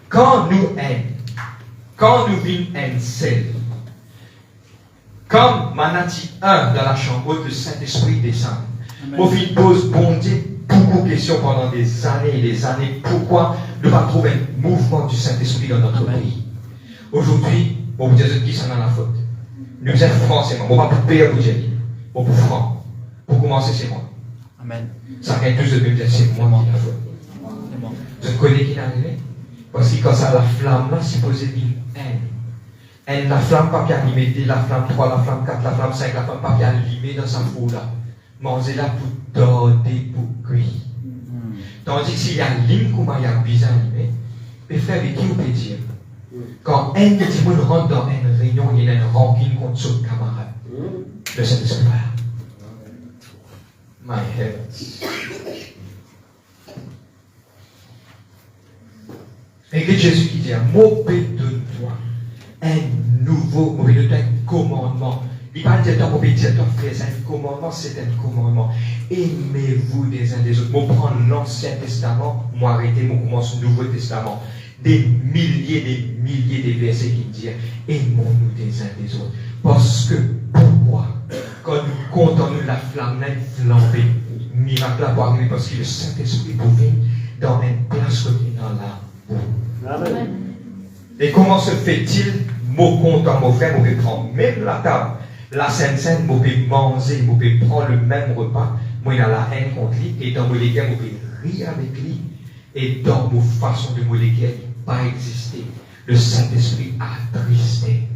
quand nous aimons, quand nous vivons un seul, comme Manati 1 dans la chambre haute, le Saint-Esprit descend. Mon fils pose bon Dieu beaucoup de questions pendant des années et des années. Pourquoi ne pas trouver un mouvement du Saint-Esprit dans notre pays? Aujourd'hui, on vous dit qui sont dans la faute. Nous sommes français, on va pas payer à vous dire. On vous franc. Pour commencer, c'est moi. Amen. Ça vient tous de me dire, c'est moi qui l'a fait. Je connais qui est arrivé. Parce que quand ça, la flamme là, c'est posé une haine. Haine, la flamme, pas qu'à limiter, la flamme 3, la flamme 4, la flamme 5, la flamme pas qu'à limer dans sa foule là. Manger là pour dorder, pour cuire. Tandis que s'il y a une ligne, comment il y a bizarre animé, et frère, avec qui vous pouvez dire? Quand un petit monde rentre dans une réunion, il y a une rancune contre son camarade. Le Saint-Esprit va là. My heavens. Et que Jésus qui dit, mauvais de toi, un nouveau, mauvais de toi, un commandement. Il va dire, mauvais de toi, frère, c'est un commandement, c'est un commandement. Aimez-vous des uns des autres. Moi, prendre l'Ancien Testament, moi, arrêter, moi, commence le Nouveau Testament. Des milliers de versets qui disent, aimons-nous des uns des autres. Parce que, pourquoi? Quand nous comptons la flamme, la flambée, miracle pour arriver, parce que le Saint-Esprit pouvait dans une place côté dans la boue. Amen. Et comment se fait-il, mon content, mon frère, mon prendre même la table, la Sainte-Sainte, mon manger, mon prendre le même repas, moi il a la haine contre lui, et dans mon légué, mon rire avec lui, et dans mon façon de mon légué, pas exister. Le Saint-Esprit a attristé.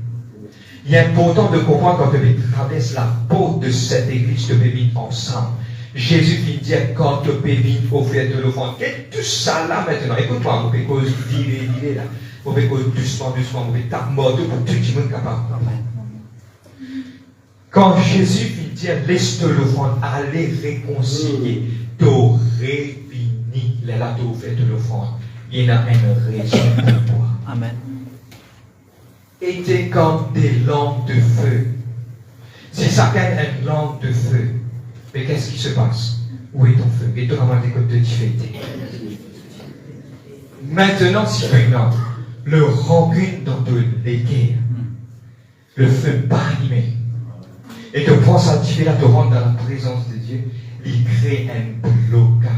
Il est important de comprendre quand tu traverses la porte de cette église, tu peux vivre ensemble. Jésus vient dire quand tu peux vivre au fait de l'offrande. Et tout ça là maintenant, écoute-moi, on peut cause dire là. On peut cause doucement, on peut taper mort pour tout le monde capable. Quand Jésus vient dire laisse-te l'offrande, allez réconcilier, t'aurais fini là, tu fait de l'offrande. Il y a une raison pour toi. Amen. Était comme des lampes de feu. Si chacun a une lampe de feu, mais qu'est-ce qui se passe? Où est ton feu? Et toi, comment tu de difficulté? Maintenant, si maintenant, le rancune dans les guerres, le feu pas animé, et te prends ça, tu fais là, te rendre dans la présence de Dieu, il crée un blocage.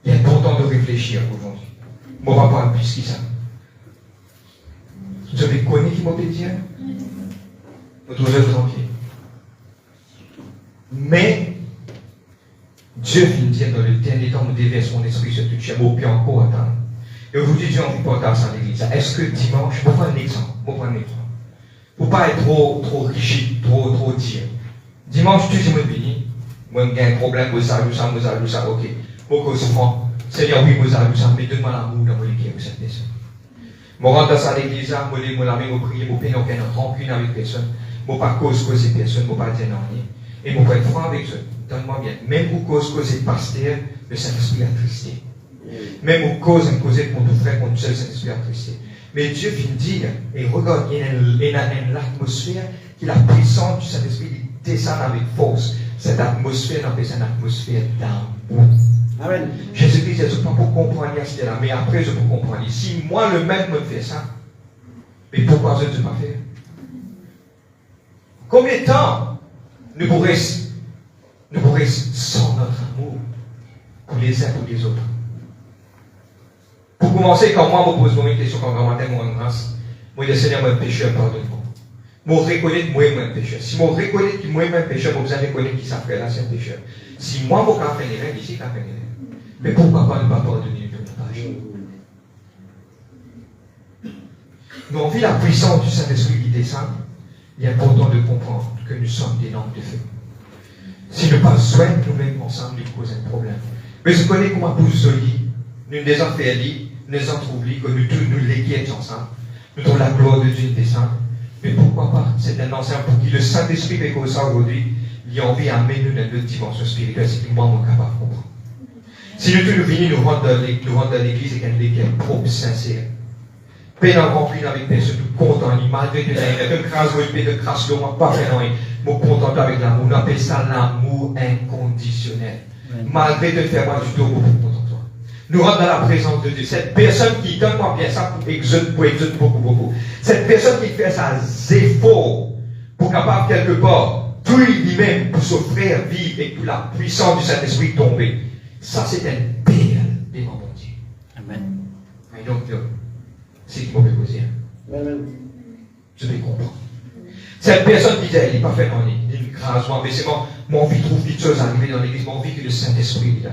Il est important de réfléchir aujourd'hui. Moi, on va parler plus que ça. Vous avez connu qui m'a dit, vous trouvez tranquille. Mais, Dieu vient dire dans le dernier temps, nous déverse mon esprit sur toute chair, mon pied encore attendre. Et aujourd'hui, Dieu a envie de porter ça à l'église. Est-ce que dimanche, pour prendre un exemple, pour ne pas être trop rigide, trop dire. Dimanche, tu dis, moi, béni, moi, j'ai un problème, moi, ça, ok. Moi, cause franc, Seigneur, oui, moi, ça, mais donne-moi l'amour dans mon équipe, cette personne. Je rentre dans l'église, je prie, je n'ai aucune rancune avec personne. Je ne pas cause ces personnes, je ne pas dire non. Et je peux être franc avec eux. Donne-moi bien. Même pour cause ces pasteurs, le Saint-Esprit a attristé. Même pour cause pour ton frère, pour le Saint-Esprit a attristé. Mais Dieu vient dire, et regarde, il y a une atmosphère qui la puissance du Saint-Esprit descend avec force. Cette atmosphère, on appelle ça une atmosphère d'amour. Amen. Jésus-Christ, je ne sais pas pour comprendre cela, mais après je peux comprendre. Si moi le même me fait ça, mais pourquoi je ne peux pas faire? Combien de temps nous pourrions sans notre amour pour les uns pour les autres? Pour commencer, quand moi je pose une question, quand je matin, moi en grâce, moi le Seigneur m'a pécheur, pardonne-moi. Moi reconnaître moi un pécheur. Si moi reconnaître que moi un pécheur, moi besoin de reconnaître qui ça fait là, c'est un pécheur. Si moi je peux faire les règles ici, je peux faire les règles. Mais pourquoi pas ne pas pardonner le page? Nous on vit la puissance du Saint-Esprit qui descend. Il est important de comprendre que nous sommes des lampes de feu. Si nous pas soignons nous-mêmes ensemble, nous cause un problème. Mais je connais comment pour solide, nous les en faire lire, nous les en trouver, que nous tous nous les ensemble. Nous avons la gloire de Dieu descend. Mais pourquoi pas? C'est un ancien pour qui le Saint-Esprit fait comme ça aujourd'hui, il a envie d'amener nous dans notre dimension spirituelle, c'est que moi, on est capable de comprendre. Si nous tous nous venons nous rendre dans l'église et qu'elle est propre, sincère, paix dans rempli avec personne, tout content, malgré que de crasse, de crasse, de moi, pas faire rien, mais content avec l'amour. On appelle ça l'amour inconditionnel. Malgré de faire moi du tout, beaucoup content toi. Nous rentrons dans la présence de Dieu. Cette personne qui donne moi bien ça pour exaucer beaucoup. Cette personne qui fait ça efforts pour capable quelque part, tout lui-même pour s'offrir, vivre et que la puissance du Saint-Esprit tomber. Ça, c'est un perle devant mon Dieu. Amen. Et donc, c'est qui m'a posé. Amen. Je vais comprendre. Cette personne disait, elle n'est pas faite en ligne. écrase-moi. Mais c'est mon envie de trouver quelque chose arriver dans l'église, mon envie que le Saint-Esprit est là.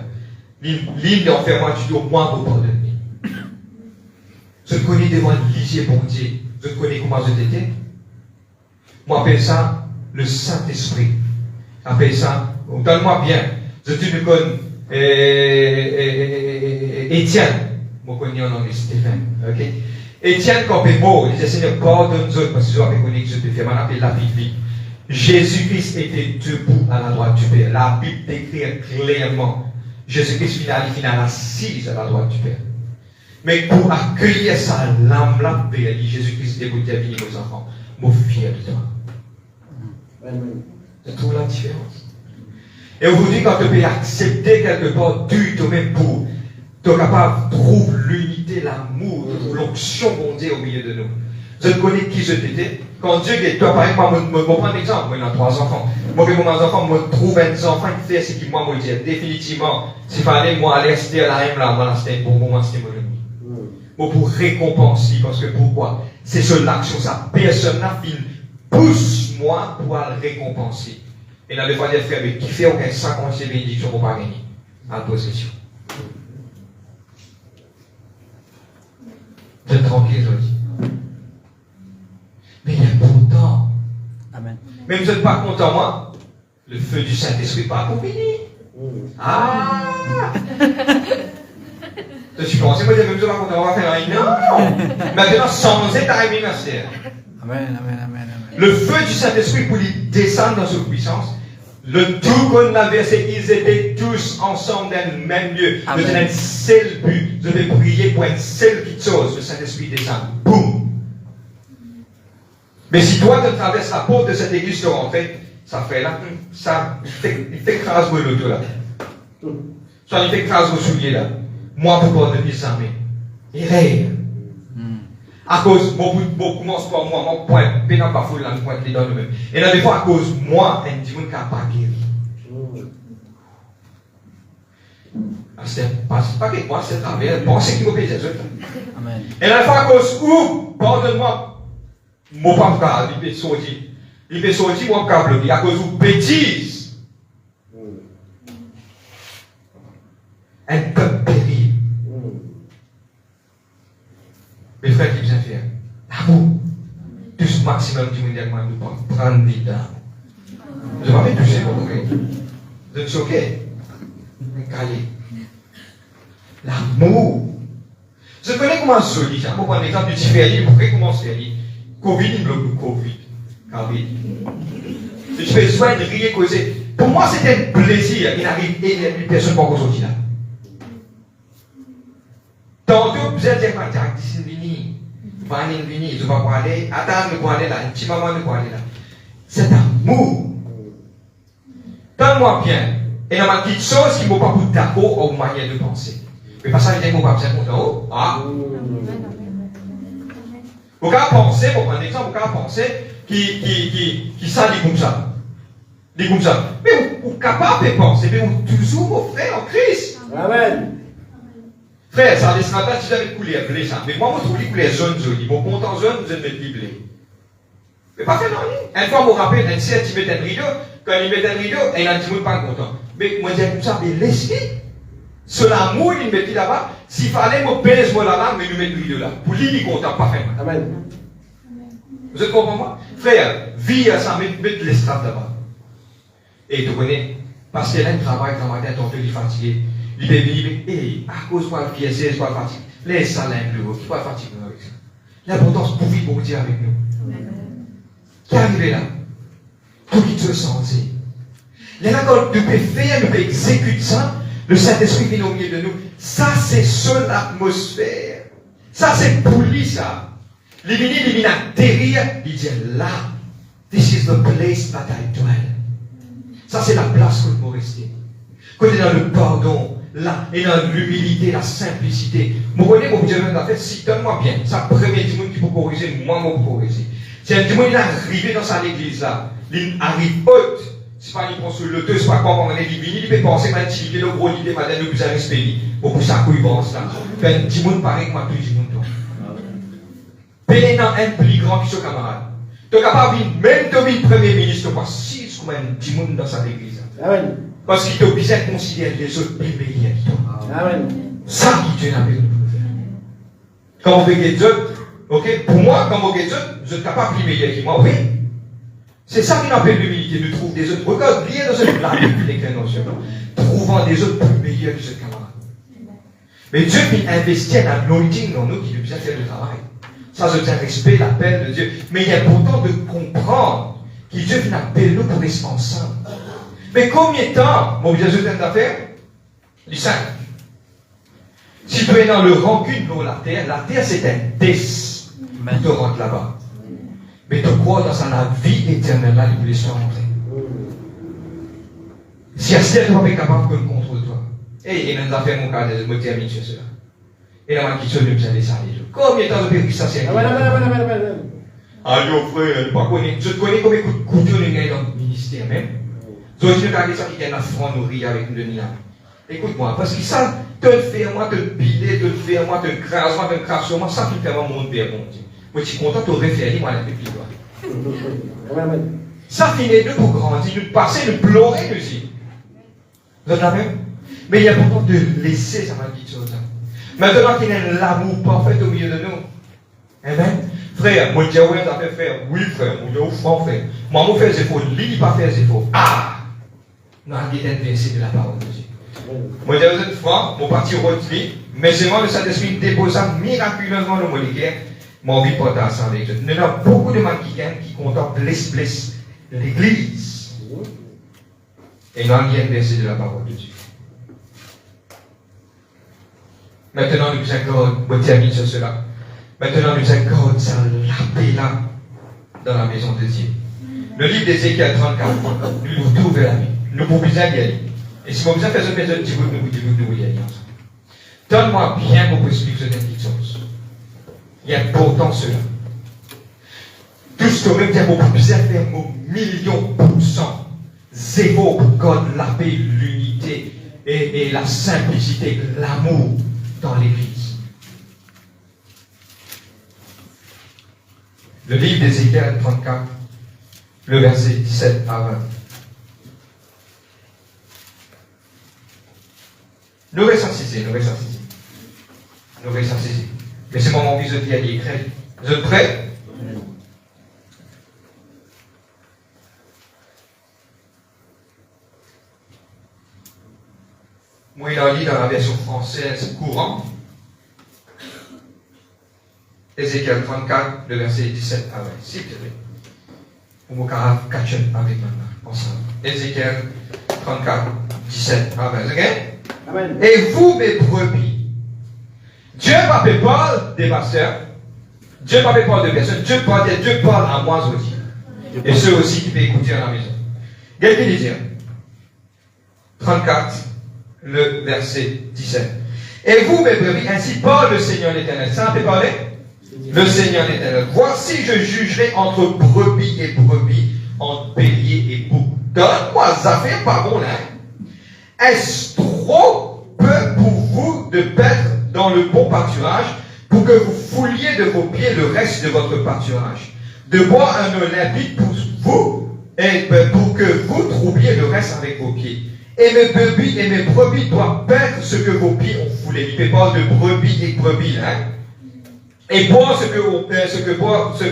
L'île d'enfermement, tu dois moins vous pardonner. Je te connais devant l'Église, bon Dieu. Je te connais comment je t'étais. Moi, appelle ça le Saint-Esprit. Appelle ça, donne-moi bien. Je te me connais Étienne. Moi, je connais en anglais Stéphane. Ok? Étienne, quand il est mort, il disait Seigneur, pardonne-nous parce que je connais que je te fais. Maintenant, appelle la vie. Jésus-Christ était debout à la droite du Père. La Bible décrit clairement. Jésus-Christ final assise à la droite du Père. Mais pour accueillir sa l'âme-là, Jésus-Christ debout à venir aux enfants. Moi, fier de toi. Tu trouves la différence? Et aujourd'hui, quand tu peux accepter quelque part, tu toi-même pour, tu es capable de trouver l'unité, l'amour, l'onction, mon Dieu, au milieu de nous. Je connais qui je t'étais. Quand Dieu est toi, par exemple, moi, je prends un exemple. Moi, j'ai 3 enfants. Moi, que mon enfant, moi, trouve un enfant qui fait ce qu'il moi, me dit. Définitivement, s'il fallait, moi, aller rester à la même là, moi, c'était pour moi, c'était mon ennemi. Moi, pour récompenser, parce que pourquoi? C'est sur l'action, ça. Personne n'a fini. Pousse-moi pour le récompenser. Et là, des fois, des frères, mais qui fait aucun 50 bénédictions pour pas gagner à la possession. Vous êtes tranquille, je dis. Mais il est content. Amen. Mais vous n'êtes pas content, moi. Le feu du Saint-Esprit n'est pas pour finir. Ah! Tu pensais, moi, je ne suis pas content, on va faire un. Non! Maintenant, sans état ministère. Amen, amen, amen, amen. Le feu du Saint-Esprit pour lui descendre dans sa puissance. Le tout qu'on avait, c'est qu'ils étaient tous ensemble dans le même lieu. Ils avaient un seul but. Je vais prier pour une seule petite chose. Le Saint-Esprit descend. Boum! Mais si toi, tu traverses la porte de cette église de rentrée, ça fait là, ça, il fait crasse le l'autre là. Soit il fait crasse vos souliers là. Moi, pour pardonner ça, mais il rêve. À cause, moi, commence par moi, mon point, pénal pas fou là, le point qui est dans le même. Et là, des fois, à cause, moi, un petit monde qui n'a pas guéri. C'est pas que moi, c'est travers, pensez qu'il m'a payé ça. Amen. Et là, des fois, à cause, où, pardonne-moi, mon papa, il peut sortir. Il peut sortir, mon câble, à cause où bêtise. Un peuple périt. Mes frères qui bien faire, l'amour, tout ce maximum du monde, nous prendre des dames. Je ne vais pas toucher mon oreille. Je ne suis ok. Cahier. L'amour. Je connais comment se dit, je vais prendre l'exemple du différé, pourquoi comment se fait. Covid, il bloque Covid. Covid. Je fais soin de rire, causer. Pour moi, c'était un plaisir. Il n'arrive et personne ne peut pas sortir là. Tantôt, vous êtes dire, d'ici vini, vanine vini, je vais pas aller, attends, nous aller là, un petit moment, nous aller là. C'est amour. Donne-moi bien. Et il y a une petite chose qui ne m'a pas beaucoup d'accord aux manières de penser. Mais pas ça, il ne m'a pas besoin de content. Ah. Vous pouvez penser, pour prendre un exemple, vous pouvez penser qui ça dit comme ça. Dit comme ça. Mais vous êtes capable de penser, mais vous toujours vos frères en Christ. Amen. Frère, ça laissera pas si j'avais coulé blé ça. Mais moi, je trouve les couleurs jaunes jolies. Mon content jaune, vous êtes mettre du blé. Mais pas fait non. Une fois, je me rappelle, un cerf, il met un rideau. Quand il met un rideau, il a dit, moi, pas content. Mais moi, je dis comme ça, mais laisse-le. Sur l'amour, il met là-bas. S'il fallait, me pèse moi là-bas, mais il met le rideau là. Pour lui, il est content, pas fait. Amen. Vous êtes comprenez moi? Frère, vie à ça, mettre l'estrade là-bas. Et tu connais, parce qu'il a un travail dans ma tête, on te dit fatigué. Il est venu, et à cause de quoi le pièce, c'est pas fatigué. Laisse ça là un peu, qui pas fatigué avec ça. L'importance pour vivre pour dire avec nous. Qui est arrivé là? Tout qui te sentit. Là, quand tu peux faire, tu peux exécuter ça, le Saint-Esprit vient au milieu de nous. Ça, c'est son atmosphère. Ça, c'est pour lui, ça. Il vient atterrir, il dit là, this is the place that I dwell. Ça, c'est la place que vous restez. Quand tu es dans le pardon, là, et dans l'humilité, la simplicité. Vous voyez, mon Dieu, en fait, si, donne-moi bien. Ça, premier monde qui peut corriger, moi, je peux corriger. Si un démon, il est arrivé dans sa église, là, il arrive haute. C'est pas une sur le deux, c'est pas comment on est divine, il peut penser, mais il est le gros idée, madame, nous vous avez respecté. Pour ça, qu'il pense là. Fait un démon pareil que moi, tout le monde, toi. Pénant un plus grand que ce camarade. Tu es capable de même devenir premier ministre, pas 6 trouve un petit monde dans sa église. Amen. Parce qu'il est obligé de considérer les autres plus meilleurs que toi. Amen. Ça qui Dieu n'a pas nous faire. Quand vous voyez Dieu, ok, pour moi, quand vous voyez Dieu, je ne suis pas plus meilleur que moi, oui. C'est ça qui appelle l'humilité, nous trouve des autres. Regarde, lié dans cette blague depuis les créations, trouvant des autres plus meilleurs que ce camarade. Mais Dieu qui investit un anointing dans nous qui nous a fait le travail. Ça, c'est un respect, l'appel de Dieu. Mais il est important de comprendre que Dieu vient appeler nous pour rester ensemble. Mais combien de temps, mon Dieu, je t'aime d'affaire? Du 5. Si tu es dans le rancune pour la terre c'est un test pour te rendre là-bas. Mais tu crois dans la vie éternelle, là, il voulait se rentrer. Si Esther n'est pas capable de contre toi, et il nous a fait mon cas, je me termine sur cela. Et la main qui se lève, vous allez salir. Combien de temps de ça c'est un allô frère, je te connais comme écoute couture dans le ministère même. Je te regarde ça qui est la franc-nourrie avec nous de Nina. Écoute-moi, parce que ça, te le fait moi, te le piler, te le fait moi, te le crasse sur moi, ça qui fait moi mon père, mon Dieu. Moi, je suis content de te référer, moi, à la Bible. Ça finit de pour grandir, de passer, de pleurer aussi. Vous êtes là même? Mais il est important de laisser ça m'a dit chose. Maintenant qu'il y a l'amour parfait au milieu de nous. Amen. Frère, moi, je dis, oui, ça fait frère. Oui, frère, moi, je franc, frère. Moi, je fais des efforts, lui, pas faire des efforts. Ah! Non, il est versé de la parole de Dieu. Moi, je dis, vous êtes franc, mon parti retenu, mais c'est moi, le Saint-Esprit déposa miraculeusement le moléculaire. Mon vie porte ensemble avec Dieu. Il y a beaucoup de gens qui contemplent l'église. Et non, il y a un verset de la parole de Dieu. Maintenant, nous accordons, on termine sur cela. Maintenant, nous accordons ça, la paix là, dans la maison de Dieu. Le livre d'Ézéchiel 34, nous nous trouvons la vie. Nous pouvons bien y aller. Et si vous avez fait ce petit bout, nous y aller ensemble. Donne-moi bien pour expliquer cette petite chose. Il y a important cela. Tout ce que même dire beaucoup plus faire un million %. Zéro pour God, la paix, l'unité et la simplicité, l'amour dans l'église. Le livre d'Ézéchiel 34, le verset 17 à 20. Nous restons ici. Mais c'est mon envie de dire les écrits. Vous êtes prêts? Moi, il a lu dans la version française courante. Ézéchiel 34, le verset 17 à 20. S'il te plaît. Pour me catcher avec maintenant, ensemble. Ézéchiel 34, 17 à 20. Ok? Amen. Et vous, mes brebis, Dieu ne fait pas des pasteurs, Dieu ne fait pas de personnes, Dieu parle à moi aussi. Et ceux aussi qui peuvent écouter à la maison. Quelqu'un dit 34, le verset 17. Et vous, mes brebis, ainsi parle le Seigneur l'Éternel. Ça peut parler? Le Seigneur l'Éternel. Voici, je jugerai entre brebis et brebis, entre bélier et bouc. Donne-moi ça fait pas bon là. Est-ce trop peu pour vous de paître dans le bon pâturage pour que vous fouliez de vos pieds le reste de votre pâturage? De boire un eau limpide pour vous et pour que vous troubliez le reste avec vos pieds. Et mes brebis doivent paître ce que vos pieds ont foulé. Il ne parle de brebis et brebis, hein? Et boire ce que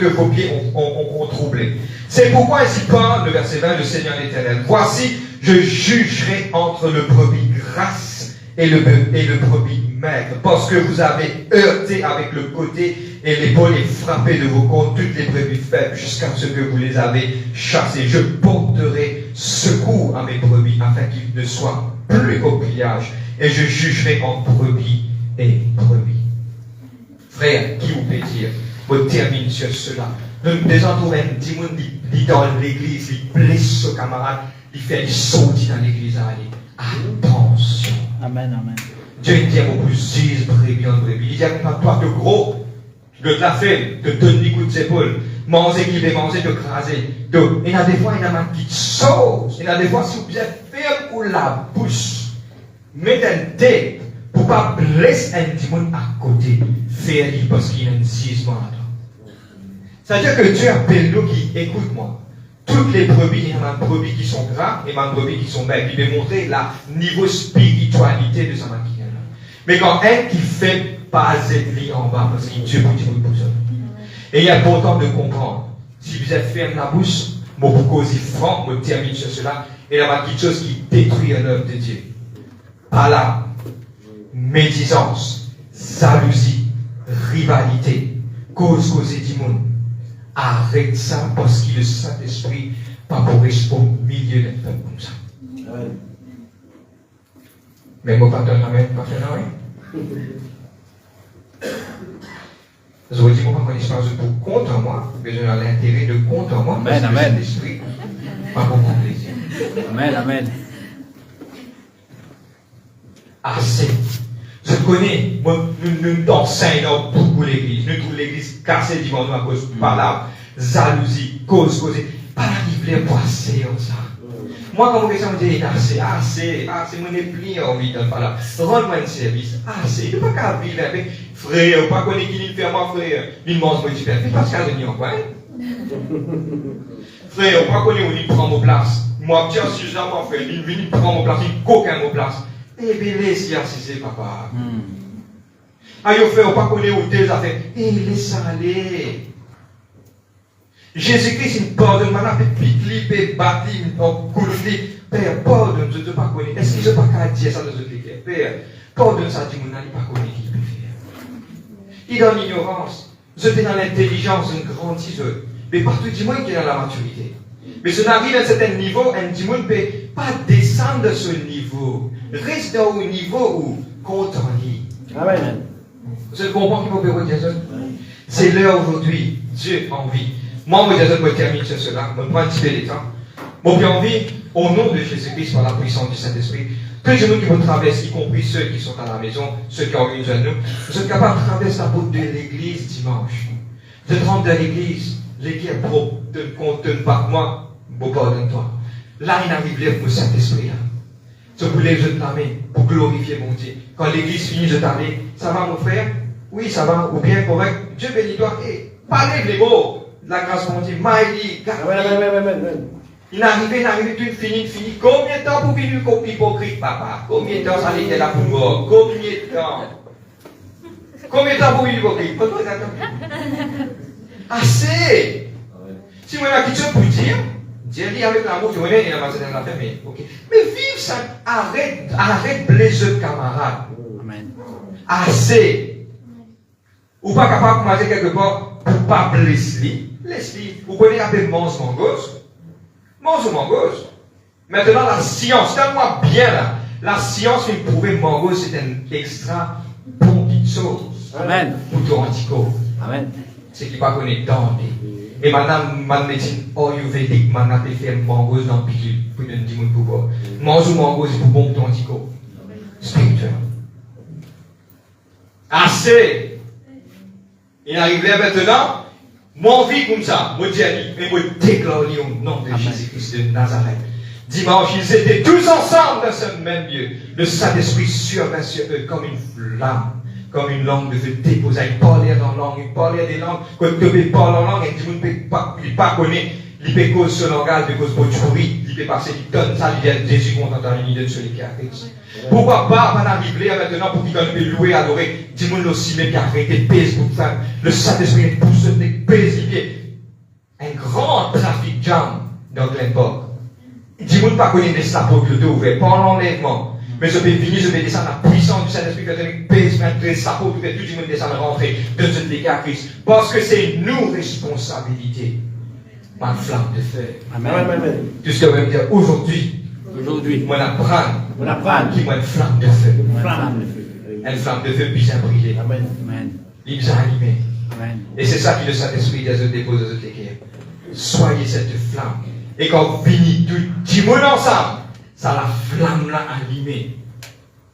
vos pieds ont troublé. C'est pourquoi ainsi parle le verset 20, le Seigneur l'Éternel. Voici, je jugerai entre le brebis grasse et le brebis maigre, parce que vous avez heurté avec le côté et l'épaule et frappé de vos côtes toutes les brebis faibles jusqu'à ce que vous les avez chassées. Je porterai secours à mes brebis afin qu'ils ne soient plus au pillage, et je jugerai entre brebis et brebis. Frère, qui vous peut dire, on termine sur cela. Nous désentourons un démon qui dans l'église, il blesse ce camarade, il fait des sorties dans l'église. Attention. Amen. Dieu dit à beaucoup de brebis. Il dit à toi de gros, de la femme, de donner des coups d'épaule, manger qui veut manger, de craser. Il y a des fois, il y a une petite chose. Il y a des fois, si vous bien faire pour la bouche, mettez un thé pour ne pas blesser un démon à côté, faire parce qu'il y a un gisement là-dedans. C'est-à-dire que Dieu appelle nous qui, écoute-moi, toutes les brebis, il y a des brebis qui sont gras et des brebis qui sont maigres. Il veut montrer la niveau spiritualité de sa maquille. Mais quand un qui fait pas lui en bas, parce qu'il Dieu pour ça. Et il est important de comprendre. Si vous êtes ferme la bouche, mon cause franc, me termine sur cela, et il y a quelque chose qui détruit l'œuvre de Dieu. Par là, médisance, jalousie, rivalité, cause du monde. Arrête ça parce que le Saint-Esprit pas pour rester au milieu d'un peuple comme ça. Ouais. Mais moi, pas de amen, pas faire rien. Je vous dis, moi, pas mon espace pour contre moi, mais j'ai l'intérêt de contre moi, parce que le Saint-Esprit pas pour mon plaisir. Amen, amen. Assez. Je connais, moi, nous enseignons beaucoup l'église. Nous trouvons l'église cassée du monde à cause de par jalousie, cause. Pas arriver pour assez comme ça. Moi, quand vous me dites assez, moi, je n'ai plus envie de parler. Rends-moi un service, assez. Je ne peux pas vivre avec frère, pas connaître qui fait moi, frère. Il mange moi du père. C'est pas ce qu'il y a quoi, frère, pas connaître où il prend mon place. Moi, tiens, si je mon frère, il vient prendre mon place, il coquin mon place. Eh bien, laisse-y assiser, papa. Aïe, frère, pas connaître où tes affaires. Eh, laisse aller. Jésus-Christ, il pardonne, maintenant, il peut battre, il peut Père, pardonne, je ne pas connaître. Est-ce que je ne peux pas dire ça dans ce écriture? Père, pardonne ça, dis-moi, il ne pas connaître qui peut faire. Il est dans l'ignorance. Je suis dans l'intelligence, une grande ciseuse. Mais partout, dis-moi qu'il est dans la maturité. Mais je n'arrive à un certain niveau, un dis-moi ne peut pas descendre de ce niveau. Reste au niveau où compte en lit. Amen. Vous comprenez qu'il faut faire Jason? C'est l'heure aujourd'hui. Dieu en vie. Moi, je me termine sur cela. Je me prends un petit peu de temps. Mon bien envie, au nom de Jésus-Christ, par la puissance du Saint-Esprit, tous les genoux qui vous traversent, y compris ceux qui sont à la maison, ceux qui ont une genou, vous êtes capables de traverser la route de l'église dimanche. De rentrer dans l'église, l'église est propre, ne contenez pas moi, bon pardonne-toi. Là, il arrive là pour le Saint-Esprit. Je voulais je ta main pour glorifier mon Dieu. Quand l'église finit, je t'en ça va mon frère? Oui, ça va, ou bien correct. Dieu bénis-toi. Et parlez les mots. La grâce mon Dieu. Maïli, il n'arrive, tout fini. Combien de temps pour vivre comme hypocrite, papa? Combien de temps ça allait là pour mort? Combien de temps? Combien de temps pour vivre hypocrite? Assez! Si moi, la question pour dire, Dieu dit avec l'amour, tu connais, il a passé dans la famille. Mais vive ça, arrête blesser camarade. Amen. Assez! Ou pas capable de manger quelque part pour ne pas blesser. Laisse-lui. Vous connaissez un peu mange mangos? Mange ou mangos? Maintenant, la science, donne-moi bien là. La science vient prouver que mangos c'est un extra bon petite chose. Amen. Pour ton anticorps. Amen. C'est qui pas connaît tant. Et maintenant, ma médecine ayurvédique, maintenant, fait faire mangos dans le pilule pour donner 10 000 pouvoir. Mange ou mangos c'est pour bon pour ton anticorps. Spirituel. Assez! Il arrive là maintenant. Moi, vie comme ça, moi, Dieu, mais moi, déclare au nom de Jésus-Christ de Nazareth. Dimanche, ils étaient tous ensemble dans ce même lieu. Le Saint-Esprit survint sur eux comme une flamme, comme une langue de feu déposée. Ils parlaient en langue, ils parlaient des langues. Quand ils parlent en langue, et tout le monde ne peut pas connaître, il peut cause ce langage, il peut cause de bruit, il peut passer du tonne, ça, il vient de Jésus qu'on entend l'unité de celui qui a fait. Pourquoi pas, on arrive là maintenant pour qu'ils puissent louer, adorer, dis-moi aussi, mais qui a arrêté de pèse pour faire. Le Saint-Esprit est poussé de pèse, il y a un grand trafic jam dans Glenport. Dis-moi pas qu'on est des sapots de l'eau ouvert, pas l'enlèvement. Mais je vais venir, je vais descendre la puissance du Saint-Esprit, que je pèse, mettre les sapots, tout le monde descendre rentrer de ce dégât à Christ. Parce que c'est nos responsabilités. Ma flamme de feu. Amen. Tout ce que je veux dire aujourd'hui. Moi, l'apprendre. Qui m'a une flamme de feu. Une flamme de feu bien brûlée. Amen. Il nous a allumés. Amen. Et c'est ça que le Saint-Esprit dépose dans notre équipe. Soyez cette flamme. Et quand vous finissez tout, dis-moi ensemble, ça la flamme là allumée.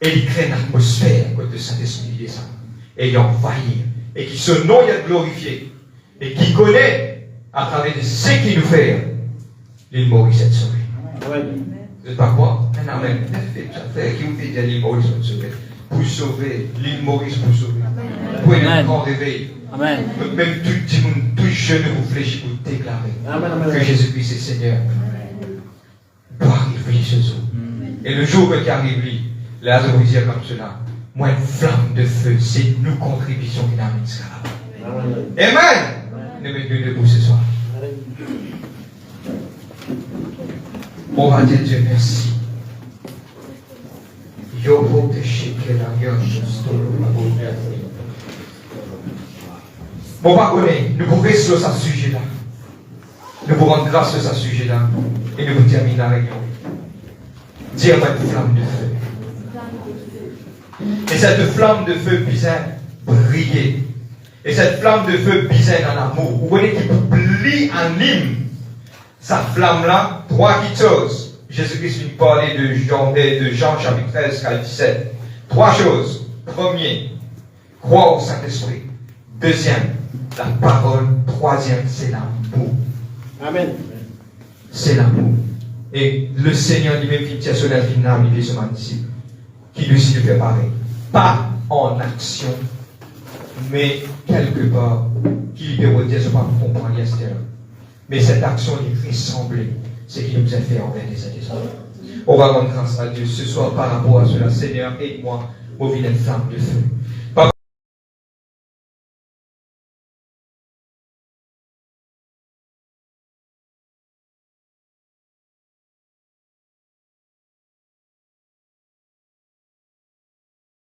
Et il crée une atmosphère quand le Saint-Esprit descend. Et il envahit. Et qui ce nom est glorifié. Et qui connaît, à travers de ce qu'il nous fait, l'île Maurice est sauvée. Vous n'êtes pas quoi? Un amen. Qui vous fait dire l'île Maurice est sauvée. pour sauver, l'île Maurice pour sauver. Pour un grand réveil. Amen. Même tout jeune vous fléchit pour déclarer que Jésus-Christ est Seigneur. Pour arriver Jésus. Et le jour qui arrive, là, je vous dire comme cela. Moi, une flamme de feu, c'est nous contributions qui n'amènent ça. Amen. Nous mettons debout ce soir. On va dire Dieu merci. Bon, pas nous pouvons rester sur ce sujet-là. Nous pouvons rendre grâce sur ce sujet-là. Et nous vous terminer la réunion. Dire une flamme de feu. Et cette flamme de feu puisse briller. Et cette flamme de feu puisse dans l'amour. Vous voyez qu'il plie en hymne. Sa flamme-là, 3 choses. Jésus-Christ nous parlait de Jean chapitre 13 à 17. 3 choses. Premier, croire au Saint-Esprit. Deuxième, la parole. Troisième, c'est l'amour. Amen. C'est l'amour. Et le Seigneur lui-même qui tient sur la vie d'âme, il est ce disciple, qui lui aussi le fait pareil. Pas en action, mais quelque part, qui lui peut dire, je ne peux pas comprendre l'Esther. Mais cette action est ressemblée, c'est qu'il nous a fait envers les uns des autres. On va rendre grâce à Dieu ce soir par rapport à cela. Seigneur, aide-moi au vilain flamme de feu.